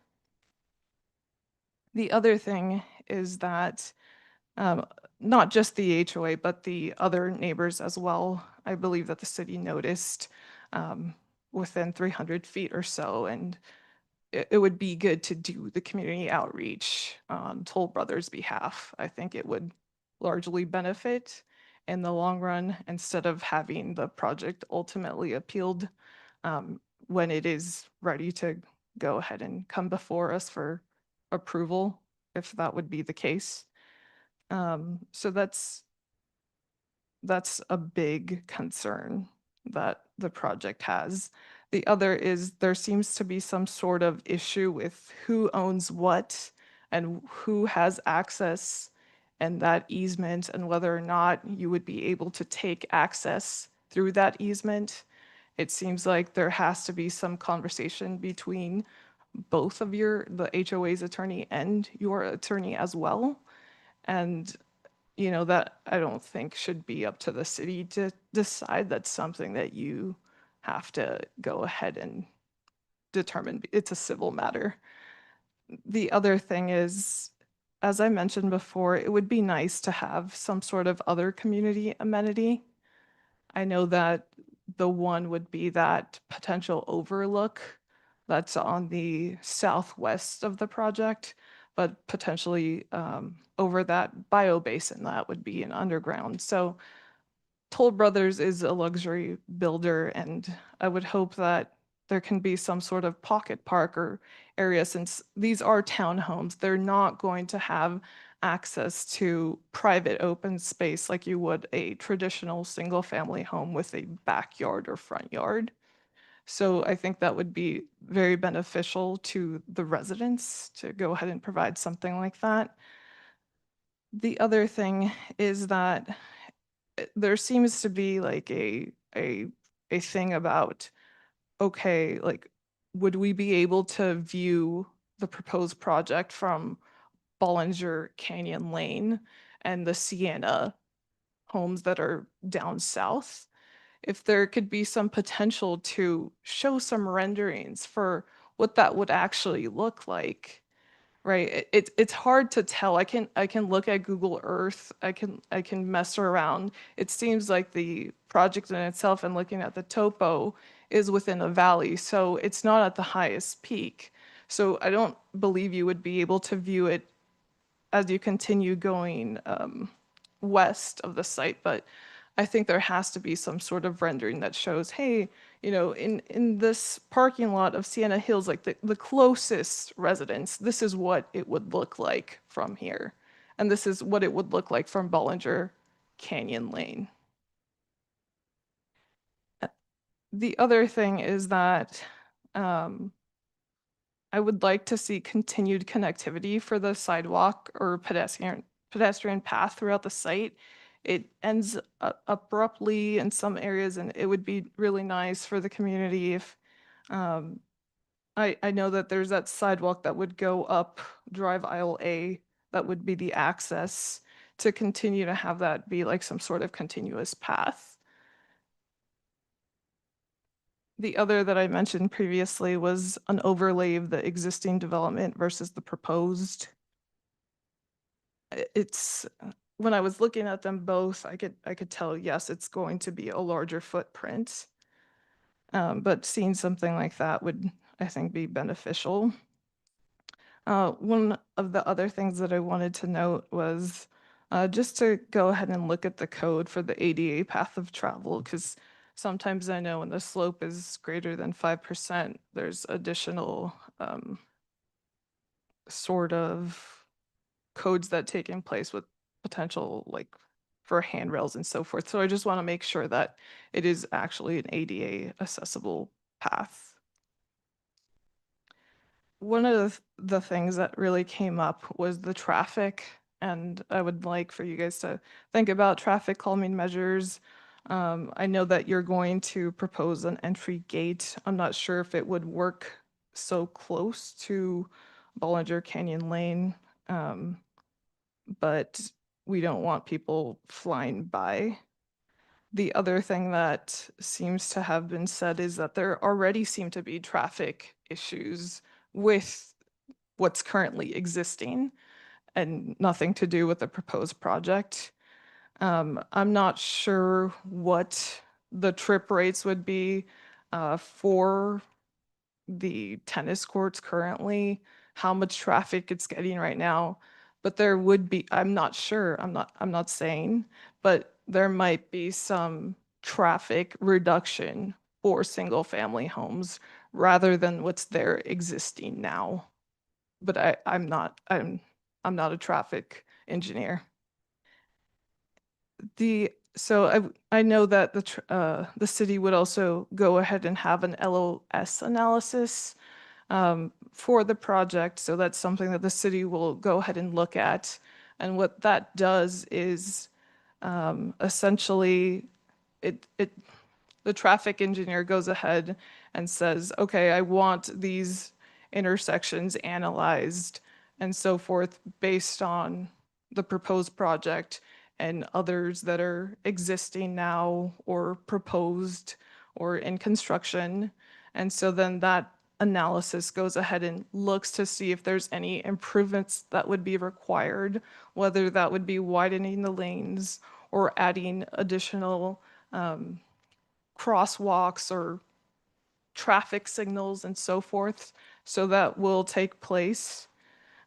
The other thing is that not just the HOA, but the other neighbors as well. I believe that the city noticed within 300 feet or so, and it would be good to do the community outreach on Toll Brothers' behalf. I think it would largely benefit in the long run instead of having the project ultimately appealed when it is ready to go ahead and come before us for approval, if that would be the case. So that's a big concern that the project has. The other is there seems to be some sort of issue with who owns what and who has access and that easement and whether or not you would be able to take access through that easement. It seems like there has to be some conversation between both of the HOA's attorney and your attorney as well. And that I don't think should be up to the city to decide. That's something that you have to go ahead and determine. It's a civil matter. The other thing is, as I mentioned before, it would be nice to have some sort of other community amenity. I know that the one would be that potential overlook that's on the southwest of the project, but potentially over that bio basin that would be an underground. So Toll Brothers is a luxury builder, and I would hope that there can be some sort of pocket park or area, since these are townhomes. They're not going to have access to private open space like you would a traditional single family home with a backyard or front yard. So I think that would be very beneficial to the residents to go ahead and provide something like that. The other thing is that there seems to be like a thing about, okay, like, would we be able to view the proposed project from Bollinger Canyon Lane and the Sienna homes that are down south? If there could be some potential to show some renderings for what that would actually look like, right? It's hard to tell. I can look at Google Earth. I can mess around. It seems like the project in itself and looking at the topo is within a valley, so it's not at the highest peak. So I don't believe you would be able to view it as you continue going west of the site, but I think there has to be some sort of rendering that shows, hey, in this parking lot of Sienna Hills, like the closest residence, this is what it would look like from here. And this is what it would look like from Bollinger Canyon Lane. The other thing is that I would like to see continued connectivity for the sidewalk or pedestrian path throughout the site. it ends abruptly in some areas, and it would be really nice for the community if, I know that there's that sidewalk that would go up Drive Aisle A, that would be the access, to continue to have that be like some sort of continuous path. The other that I mentioned previously was an overlay of the existing development versus the proposed. It's, when I was looking at them both, I could tell, yes, it's going to be a larger footprint. But seeing something like that would, I think, be beneficial. One of the other things that I wanted to note was just to go ahead and look at the code for the ADA path of travel, because sometimes I know when the slope is greater than 5%, there's additional sort of codes that take in place with potential, like for handrails and so forth. So I just want to make sure that it is actually an ADA accessible path. One of the things that really came up was the traffic, and I would like for you guys to think about traffic calming measures. I know that you're going to propose an entry gate. I'm not sure if it would work so close to Bollinger Canyon Lane, but we don't want people flying by. The other thing that seems to have been said is that there already seem to be traffic issues with what's currently existing and nothing to do with the proposed project. I'm not sure what the trip rates would be for the tennis courts currently, how much traffic it's getting right now, but there would be, I'm not sure, I'm not saying, but there might be some traffic reduction for single family homes rather than what's there existing now. But I'm not a traffic engineer. So I know that the city would also go ahead and have an LOS analysis for the project. So that's something that the city will go ahead and look at. And what that does is essentially the traffic engineer goes ahead and says, okay, I want these intersections analyzed and so forth based on the proposed project and others that are existing now or proposed or in construction. And so then that analysis goes ahead and looks to see if there's any improvements that would be required, whether that would be widening the lanes or adding additional crosswalks or traffic signals and so forth. So that will take place.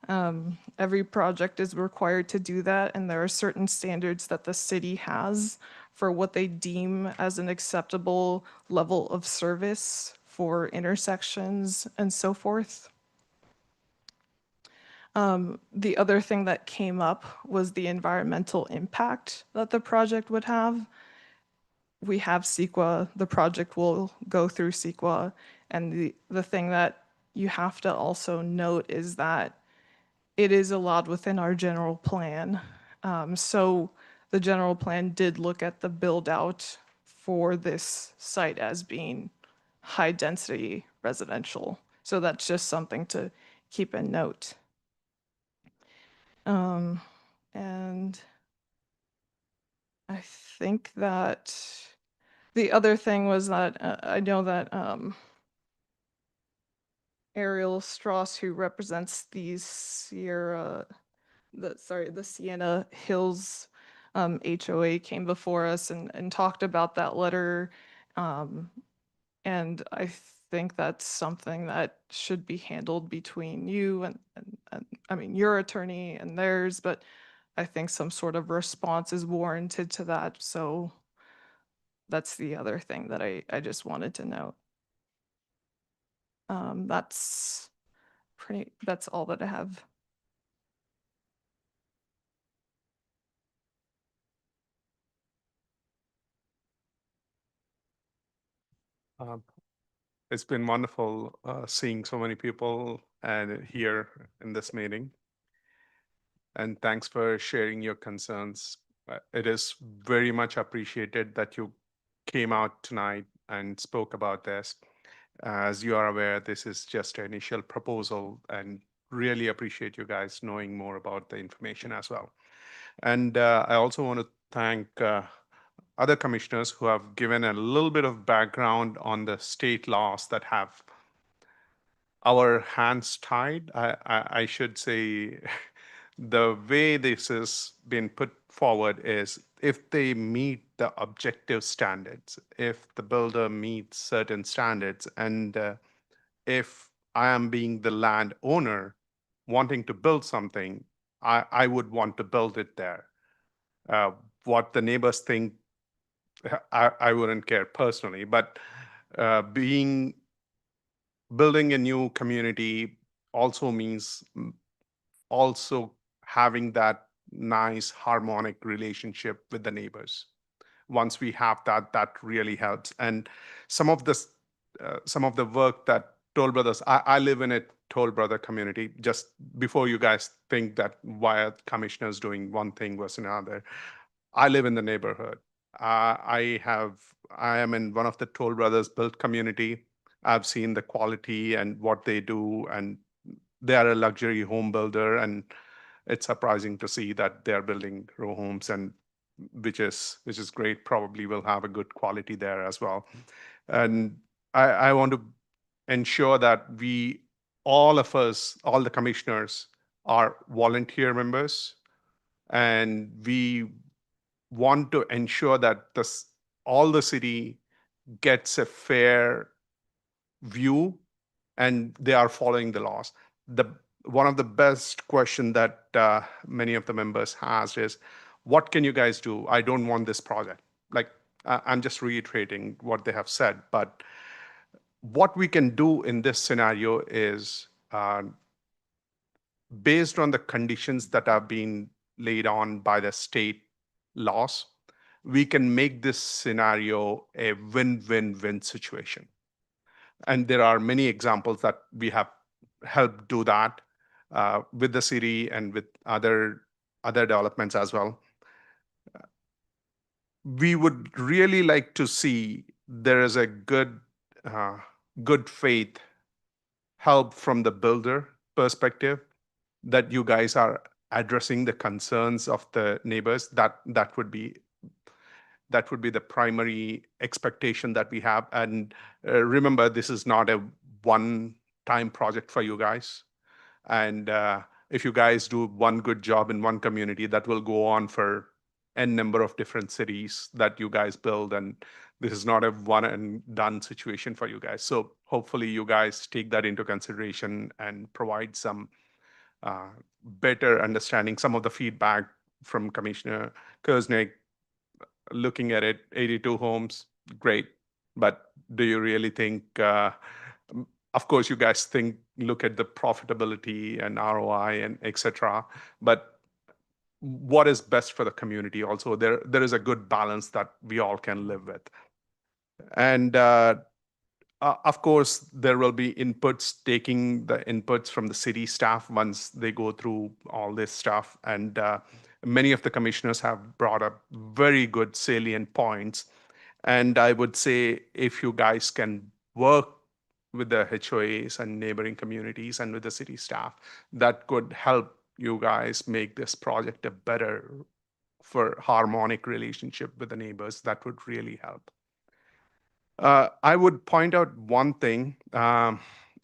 Every project is required to do that, and there are certain standards that the city has for what they deem as an acceptable level of service for intersections and so forth. The other thing that came up was the environmental impact that the project would have. We have CEQA, the project will go through CEQA, and the thing that you have to also note is that it is allowed within our general plan. So the general plan did look at the build out for this site as being high density residential. So that's just something to keep in note. And I think that the other thing was that I know that Ariel Strauss, who represents the Sienna Hills HOA, came before us and talked about that letter. And I think that's something that should be handled between you and I mean, your attorney and theirs, but I think some sort of response is warranted to that. So that's the other thing that I just wanted to note. That's all that I have. It's been wonderful seeing so many people here in this meeting. And thanks for sharing your concerns It is very much appreciated that you came out tonight and spoke about this. As you are aware, this is just an initial proposal, and really appreciate you guys knowing more about the information as well. And I also want to thank other commissioners who have given a little bit of background on the state laws that have our hands tied. I should say the way this has been put forward is if they meet the objective standards, if the builder meets certain standards, and if I am being the landowner wanting to build something, I would want to build it there. What the neighbors think, I wouldn't care personally, but building a new community also means also having that nice harmonic relationship with the neighbors. Once we have that, that really helps. And some of the work that Toll Brothers, I live in a Toll Brother community. Just before you guys think that why are commissioners doing one thing versus another, I live in the neighborhood. I am in one of the Toll Brothers built community. I've seen the quality and what they do, and they are a luxury home builder, and it's surprising to see that they're building row homes, and which is great. Probably will have a good quality there as well. And I want to ensure that all of us, all the commissioners, are volunteer members, and we want to ensure that all the city gets a fair view and they are following the laws. One of the best question that many of the members has is, what can you guys do? I don't want this project. Like, I'm just reiterating what they have said, but what we can do in this scenario is based on the conditions that have been laid on by the state laws, we can make this scenario a win-win-win situation. And there are many examples that we have helped do that with the city and with other developments as well. We would really like to see there is a good faith help from the builder perspective, that you guys are addressing the concerns of the neighbors. That would be the primary expectation that we have. And remember, this is not a one-time project for you guys. And if you guys do one good job in one community, that will go on for n number of different cities that you guys build. And this is not a one and done situation for you guys. So hopefully you guys take that into consideration and provide some better understanding. Some of the feedback from Commissioner Kersnick, looking at it, 82 homes, great. But do you really think, of course, you guys look at the profitability and ROI and etc. But what is best for the community also? There is a good balance that we all can live with. And of course, there will be inputs, taking the inputs from the city staff once they go through all this stuff. And many of the commissioners have brought up very good salient points. And I would say if you guys can work with the HOAs and neighboring communities and with the city staff, that could help you guys make this project a better for harmonic relationship with the neighbors. That would really help. I would point out one thing. I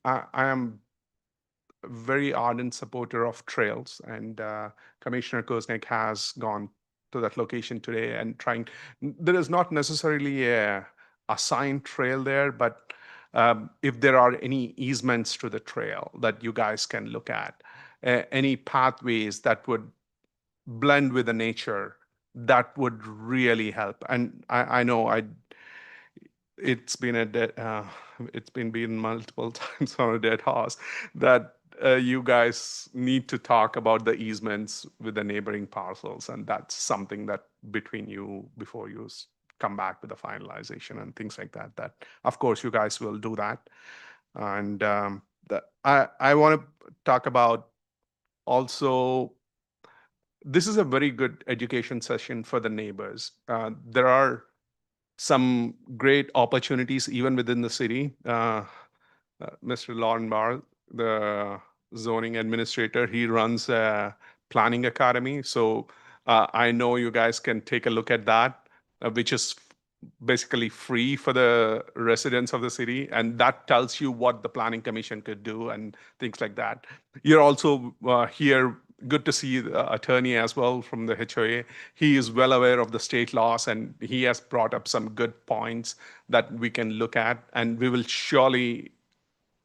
am a very ardent supporter of trails, and Commissioner Kersnick has gone to that location today and there is not necessarily a assigned trail there, but if there are any easements to the trail that you guys can look at, any pathways that would blend with the nature, that would really help. And I know it's been beaten multiple times on a dead horse that you guys need to talk about the easements with the neighboring parcels, and that's something that between you, before you come back with the finalization and things like that, that of course you guys will do that. And I want to talk about also this is a very good education session for the neighbors. There are some great opportunities even within the city. Mr. Lauren Barr, the zoning administrator, he runs a planning academy. So I know you guys can take a look at that, which is basically free for the residents of the city. And that tells you what the planning commission could do and things like that. You're also here. Good to see the attorney as well from the HOA. He is well aware of the state laws and he has brought up some good points that we can look at. And we will surely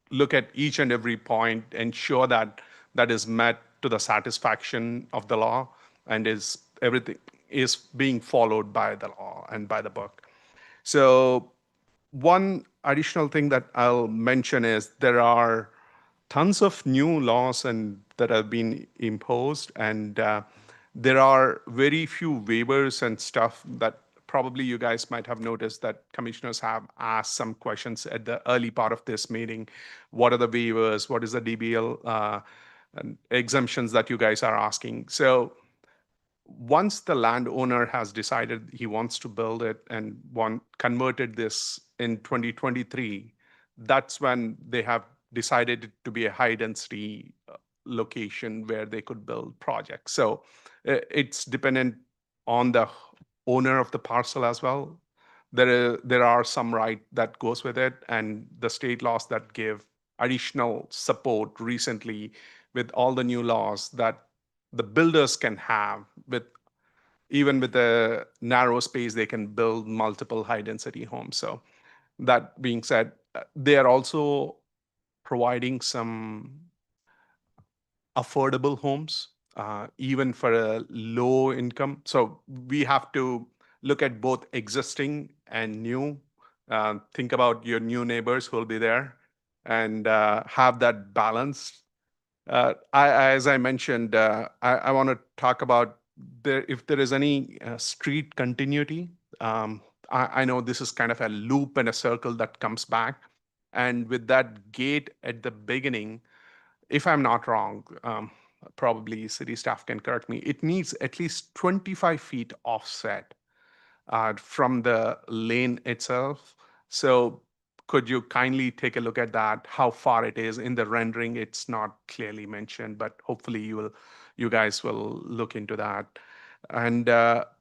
look at each and every point, ensure that that is met to the satisfaction of the law and is everything is being followed by the law and by the book. So one additional thing that I'll mention is there are tons of new laws and that have been imposed, and there are very few waivers and stuff that probably you guys might have noticed that commissioners have asked some questions at the early part of this meeting. What are the waivers? What is the DBL and exemptions that you guys are asking? So once the landowner has decided he wants to build it and converted this in 2023, that's when they have decided it to be a high density location where they could build projects. So it's dependent on the owner of the parcel as well. There are some right that goes with it, and the state laws that give additional support recently with all the new laws that the builders can have with even with a narrow space, they can build multiple high density homes. So that being said, they are also providing some affordable homes, even for a low income. So we have to look at both existing and new. Think about your new neighbors who will be there and have that balance. As I mentioned, I want to talk about if there is any street continuity. I know this is kind of a loop and a circle that comes back. And with that gate at the beginning, if I'm not wrong, probably city staff can correct me, it needs at least 25 feet offset from the lane itself. So could you kindly take a look at that, how far it is? In the rendering, it's not clearly mentioned, but hopefully you guys will look into that and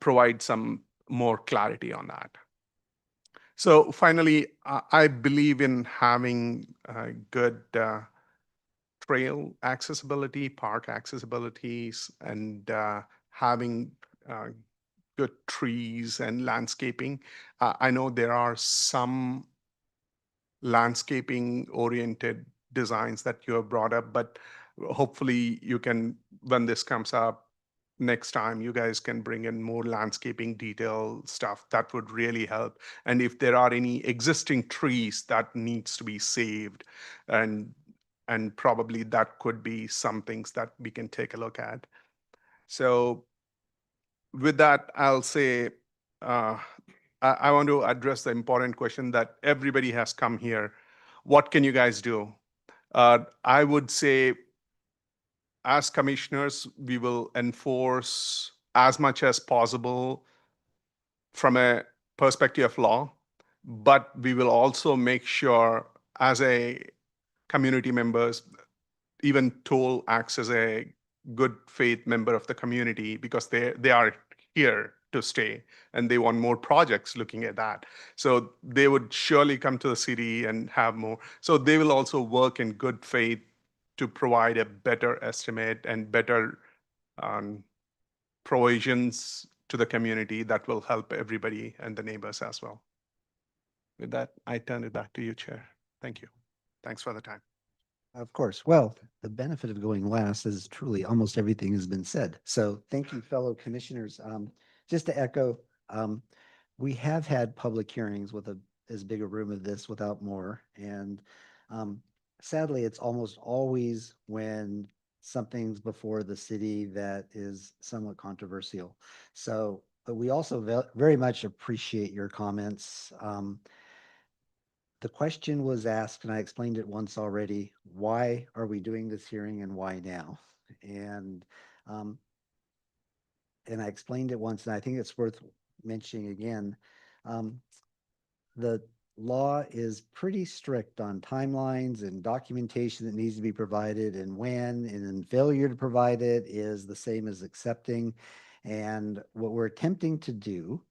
provide some more clarity on that. So finally, I believe in having good trail accessibility, park accessibilities, and having good trees and landscaping. I know there are some landscaping oriented designs that you have brought up, but hopefully you can, when this comes up next time, you guys can bring in more landscaping detail stuff that would really help. And if there are any existing trees that needs to be saved, and probably that could be some things that we can take a look at. So with that, I'll say, I want to address the important question that everybody has come here. What can you guys do? I would say, as commissioners, we will enforce as much as possible from a perspective of law, but we will also make sure as a community members, even Toll acts as a good faith member of the community because they are here to stay and they want more projects looking at that. So they would surely come to the city and have more. So they will also work in good faith to provide a better estimate and better provisions to the community that will help everybody and the neighbors as well. With that, I turn it back to you, Chair. Thank you. Thanks for the time. Of course. Well, the benefit of going last is truly almost everything has been said. So thank you, fellow commissioners. Just to echo, we have had public hearings with as big a room as this without more. And sadly, it's almost always when something's before the city that is somewhat controversial. So, but we also very much appreciate your comments. The question was asked, and I explained it once already, why are we doing this hearing and why now? And and I explained it once, and I think it's worth mentioning again. The law is pretty strict on timelines and documentation that needs to be provided and when, and then failure to provide it is the same as accepting. And what we're attempting to do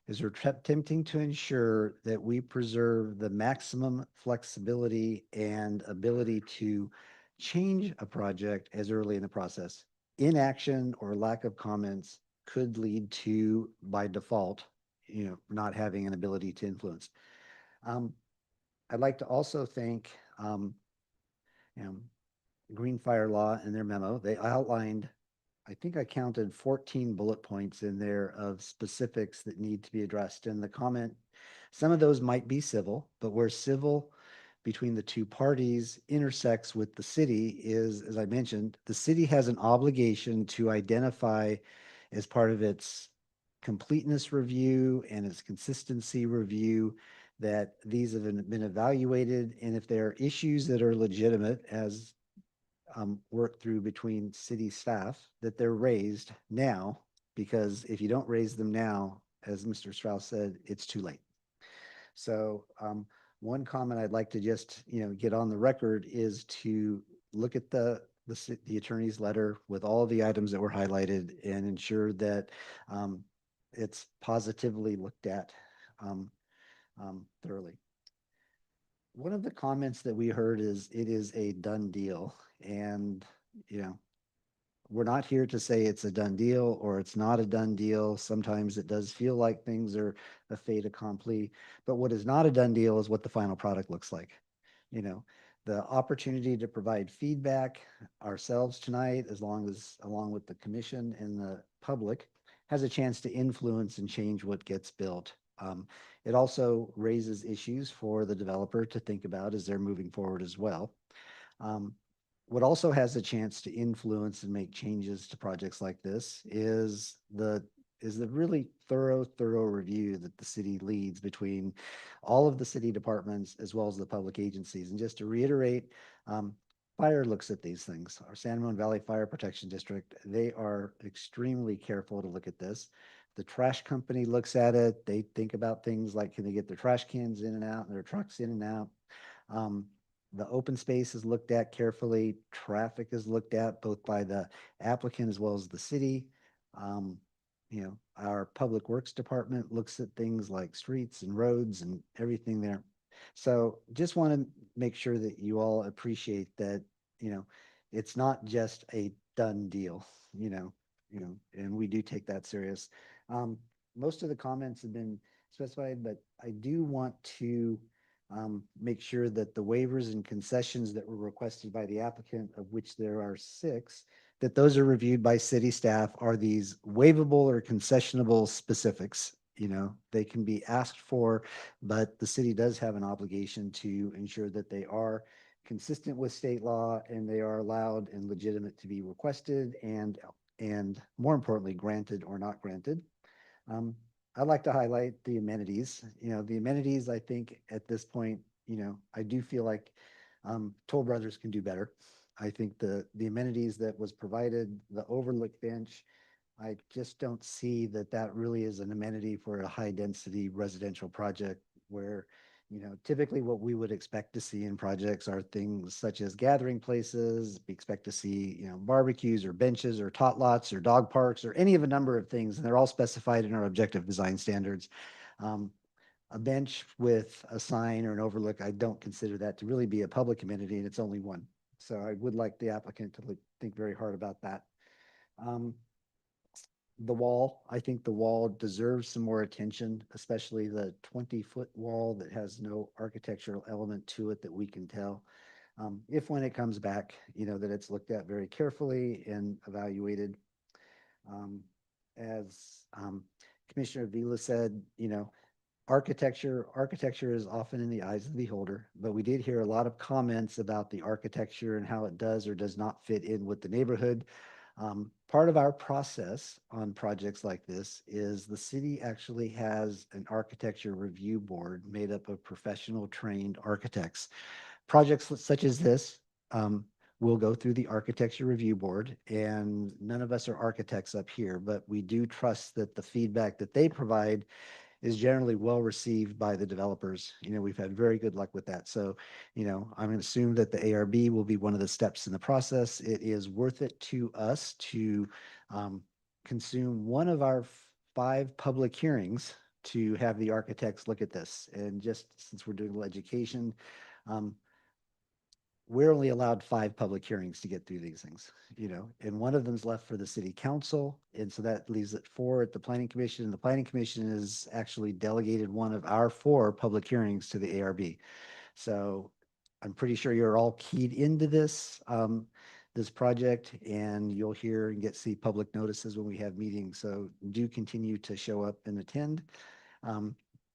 is we're attempting to ensure that we preserve the maximum flexibility and ability to change a project as early in the process. Inaction or lack of comments could lead to, by default, not having an ability to influence. I'd like to also thank Green Fire Law in their memo. They outlined, I think I counted 14 bullet points in there of specifics that need to be addressed. And the comment, some of those might be civil, but where civil between the two parties intersects with the city is, as I mentioned, the city has an obligation to identify as part of its completeness review and its consistency review that these have been evaluated, and if there are issues that are legitimate as worked through between city staff, that they're raised now, because if you don't raise them now, as Mr. Strauss said, it's too late. So one comment I'd like to just get on the record is to look at the attorney's letter with all the items that were highlighted and ensure that it's positively looked at thoroughly. One of the comments that we heard is it is a done deal, and we're not here to say it's a done deal or it's not a done deal. Sometimes it does feel like things are a fait accompli, but what is not a done deal is what the final product looks like. The opportunity to provide feedback ourselves tonight, along with the commission and the public, has a chance to influence and change what gets built. It also raises issues for the developer to think about as they're moving forward as well. What also has a chance to influence and make changes to projects like this is the really thorough review that the city leads between all of the city departments as well as the public agencies. And just to reiterate, fire looks at these things. Our San Ramon Valley Fire Protection District, they are extremely careful to look at this. The trash company looks at it. They think about things like, can they get their trash cans in and out and their trucks in and out? The open space is looked at carefully. Traffic is looked at both by the applicant as well as the city. Our public works department looks at things like streets and roads and everything there. So just want to make sure that you all appreciate that, it's not just a done deal, and we do take that serious. Most of the comments have been specified, but I do want to make sure that the waivers and concessions that were requested by the applicant, of which there are 6, that those are reviewed by city staff. Are these waivable or concessionable specifics? They can be asked for, but the city does have an obligation to ensure that they are consistent with state law and they are allowed and legitimate to be requested and more importantly, granted or not granted. I'd like to highlight the amenities. The amenities, I think at this point, I do feel like Toll Brothers can do better. I think the amenities that was provided, the overlook bench, I just don't see that really is an amenity for a high density residential project where, typically what we would expect to see in projects are things such as gathering places. We expect to see, barbecues or benches or tot lots or dog parks or any of a number of things. And they're all specified in our objective design standards. A bench with a sign or an overlook, I don't consider that to really be a public amenity, and it's only one. So I would like the applicant to think very hard about that. The wall, I think the wall deserves some more attention, especially the 20-foot wall that has no architectural element to it that we can tell. If when it comes back, that it's looked at very carefully and evaluated. As Commissioner Avila said, architecture is often in the eyes of the beholder, but we did hear a lot of comments about the architecture and how it does or does not fit in with the neighborhood. Part of our process on projects like this is the city actually has an architecture review board made up of professional trained architects. Projects such as this, will go through the architecture review board, and none of us are architects up here, but we do trust that the feedback that they provide is generally well received by the developers. You know, we've had very good luck with that. So, you know, I'm going to assume that the ARB will be one of the steps in the process. It is worth it to us to consume one of our 5 public hearings to have the architects look at this. And just since we're doing education, we're only allowed 5 public hearings to get through these things, you know, and one of them's left for the city council. And so that leaves it 4 at the planning commission. And the planning commission has actually delegated one of our 4 public hearings to the ARB. So I'm pretty sure you're all keyed into this, this project, and you'll hear and see public notices when we have meetings. So do continue to show up and attend.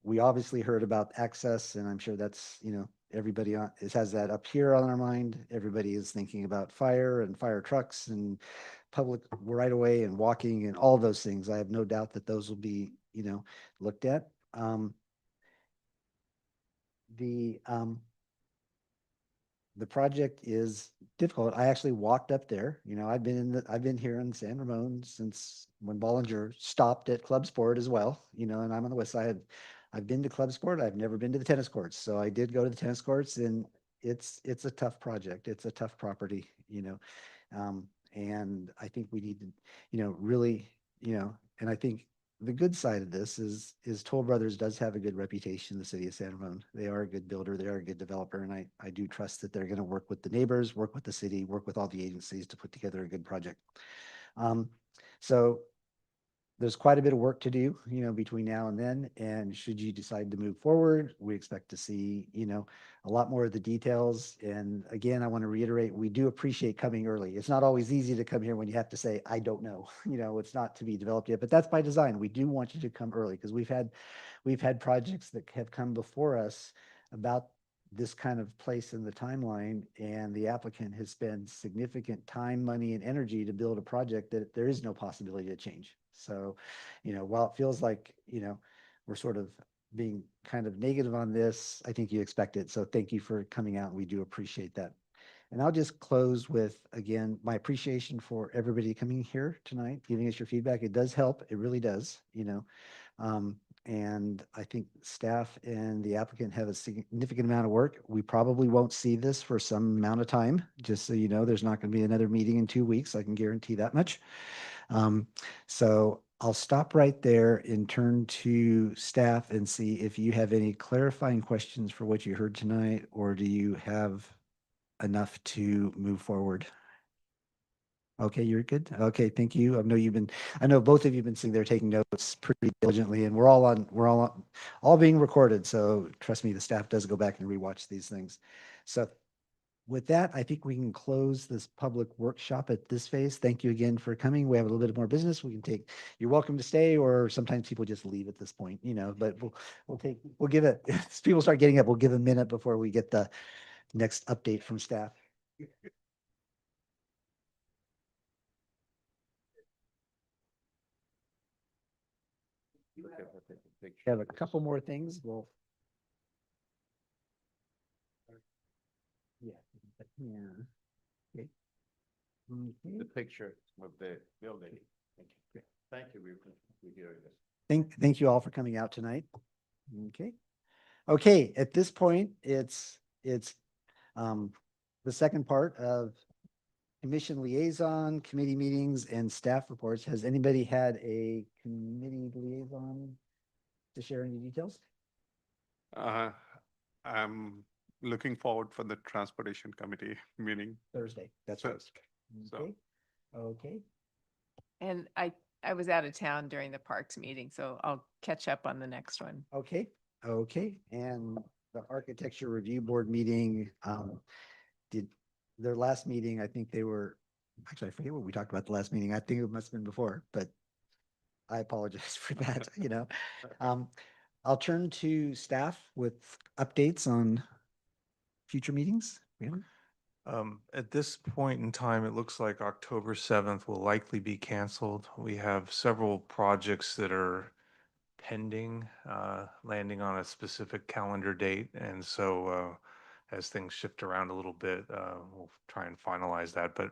We obviously heard about access, and I'm sure that's, you know, everybody has that up here on our mind. Everybody is thinking about fire and fire trucks and public right away and walking and all those things. I have no doubt that those will be, you know, looked at. The project is difficult. I actually walked up there. You know, I've been here in San Ramon since when Bollinger stopped at Club Sport as well. You know, and I'm on the west side. I've been to Club Sport. I've never been to the tennis courts. So I did go to the tennis courts, and it's a tough project. It's a tough property, you know. And I think we need to, you know, really, you know, and I think the good side of this is Toll Brothers does have a good reputation in the city of San Ramon. They are a good builder. They are a good developer. And I do trust that they're going to work with the neighbors, work with the city, work with all the agencies to put together a good project. So there's quite a bit of work to do, you know, between now and then. And should you decide to move forward, we expect to see, you know, a lot more of the details. And again, I want to reiterate, we do appreciate coming early. It's not always easy to come here when you have to say, I don't know, you know, it's not to be developed yet, but that's by design. We do want you to come early because we've had projects that have come before us about this kind of place in the timeline, and the applicant has spent significant time, money, and energy to build a project that there is no possibility to change. So, you know, while it feels like, you know, we're sort of being kind of negative on this, I think you expect it. So thank you for coming out. We do appreciate that. And I'll just close with, again, my appreciation for everybody coming here tonight, giving us your feedback. It does help. It really does, you know. And I think staff and the applicant have a significant amount of work. We probably won't see this for some amount of time, just so you know. There's not going to be another meeting in 2 weeks. I can guarantee that much. So I'll stop right there and turn to staff and see if you have any clarifying questions for what you heard tonight, or do you have enough to move forward? Okay, you're good. Okay, thank you. I know both of you have been sitting there taking notes pretty diligently, and we're all being recorded. So trust me, the staff does go back and rewatch these things. So with that, I think we can close this public workshop at this phase. Thank you again for coming. We have a little bit more business. You're welcome to stay, or sometimes people just leave at this point, you know, but we'll give it, as people start getting up, we'll give a minute before we get the next update from staff. Have a couple more things. Okay. The picture of the building. Thank you. Thank you. We hear this. Thank you all for coming out tonight. Okay. Okay, at this point, it's the second part of commission liaison, committee meetings, and staff reports. Has anybody had a committee liaison to share any details? I'm looking forward for the transportation committee meeting. Thursday. That's So- right. Okay. Okay. And I was out of town during the parks meeting, so I'll catch up on the next one. Okay. Okay. And the architecture review board meeting, did their last meeting, I think they were, actually, I forget what we talked about the last meeting. I think it must have been before, but I apologize for that, you know. I'll turn to staff with updates on future meetings. Really? At this point in time, it looks like October 7th will likely be canceled. We have several projects that are pending, landing on a specific calendar date. And so as things shift around a little bit, we'll try and finalize that. But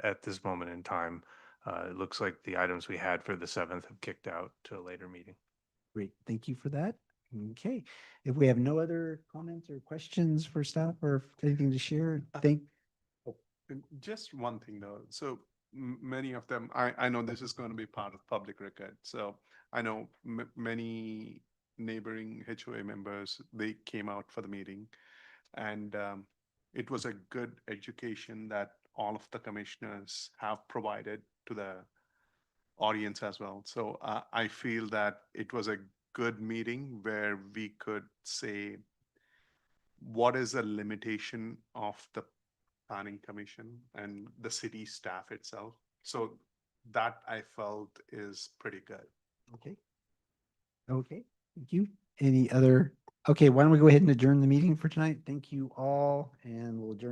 at this moment in time, it looks like the items we had for the 7th have kicked out to a later meeting. Great, thank you for that. Okay, if we have no other comments or questions for staff or anything to share, Just one thing though. So many of them, I know this is going to be part of public record. So I know many neighboring HOA members, they came out for the meeting. And it was a good education that all of the commissioners have provided to the audience as well. So I feel that it was a good meeting where we could say what is the limitation of the planning commission and the city staff itself. So that I felt is pretty good. okay. Okay, thank you. Any other, okay, why don't we go ahead and adjourn the meeting for tonight? Thank you all, and we'll adjourn.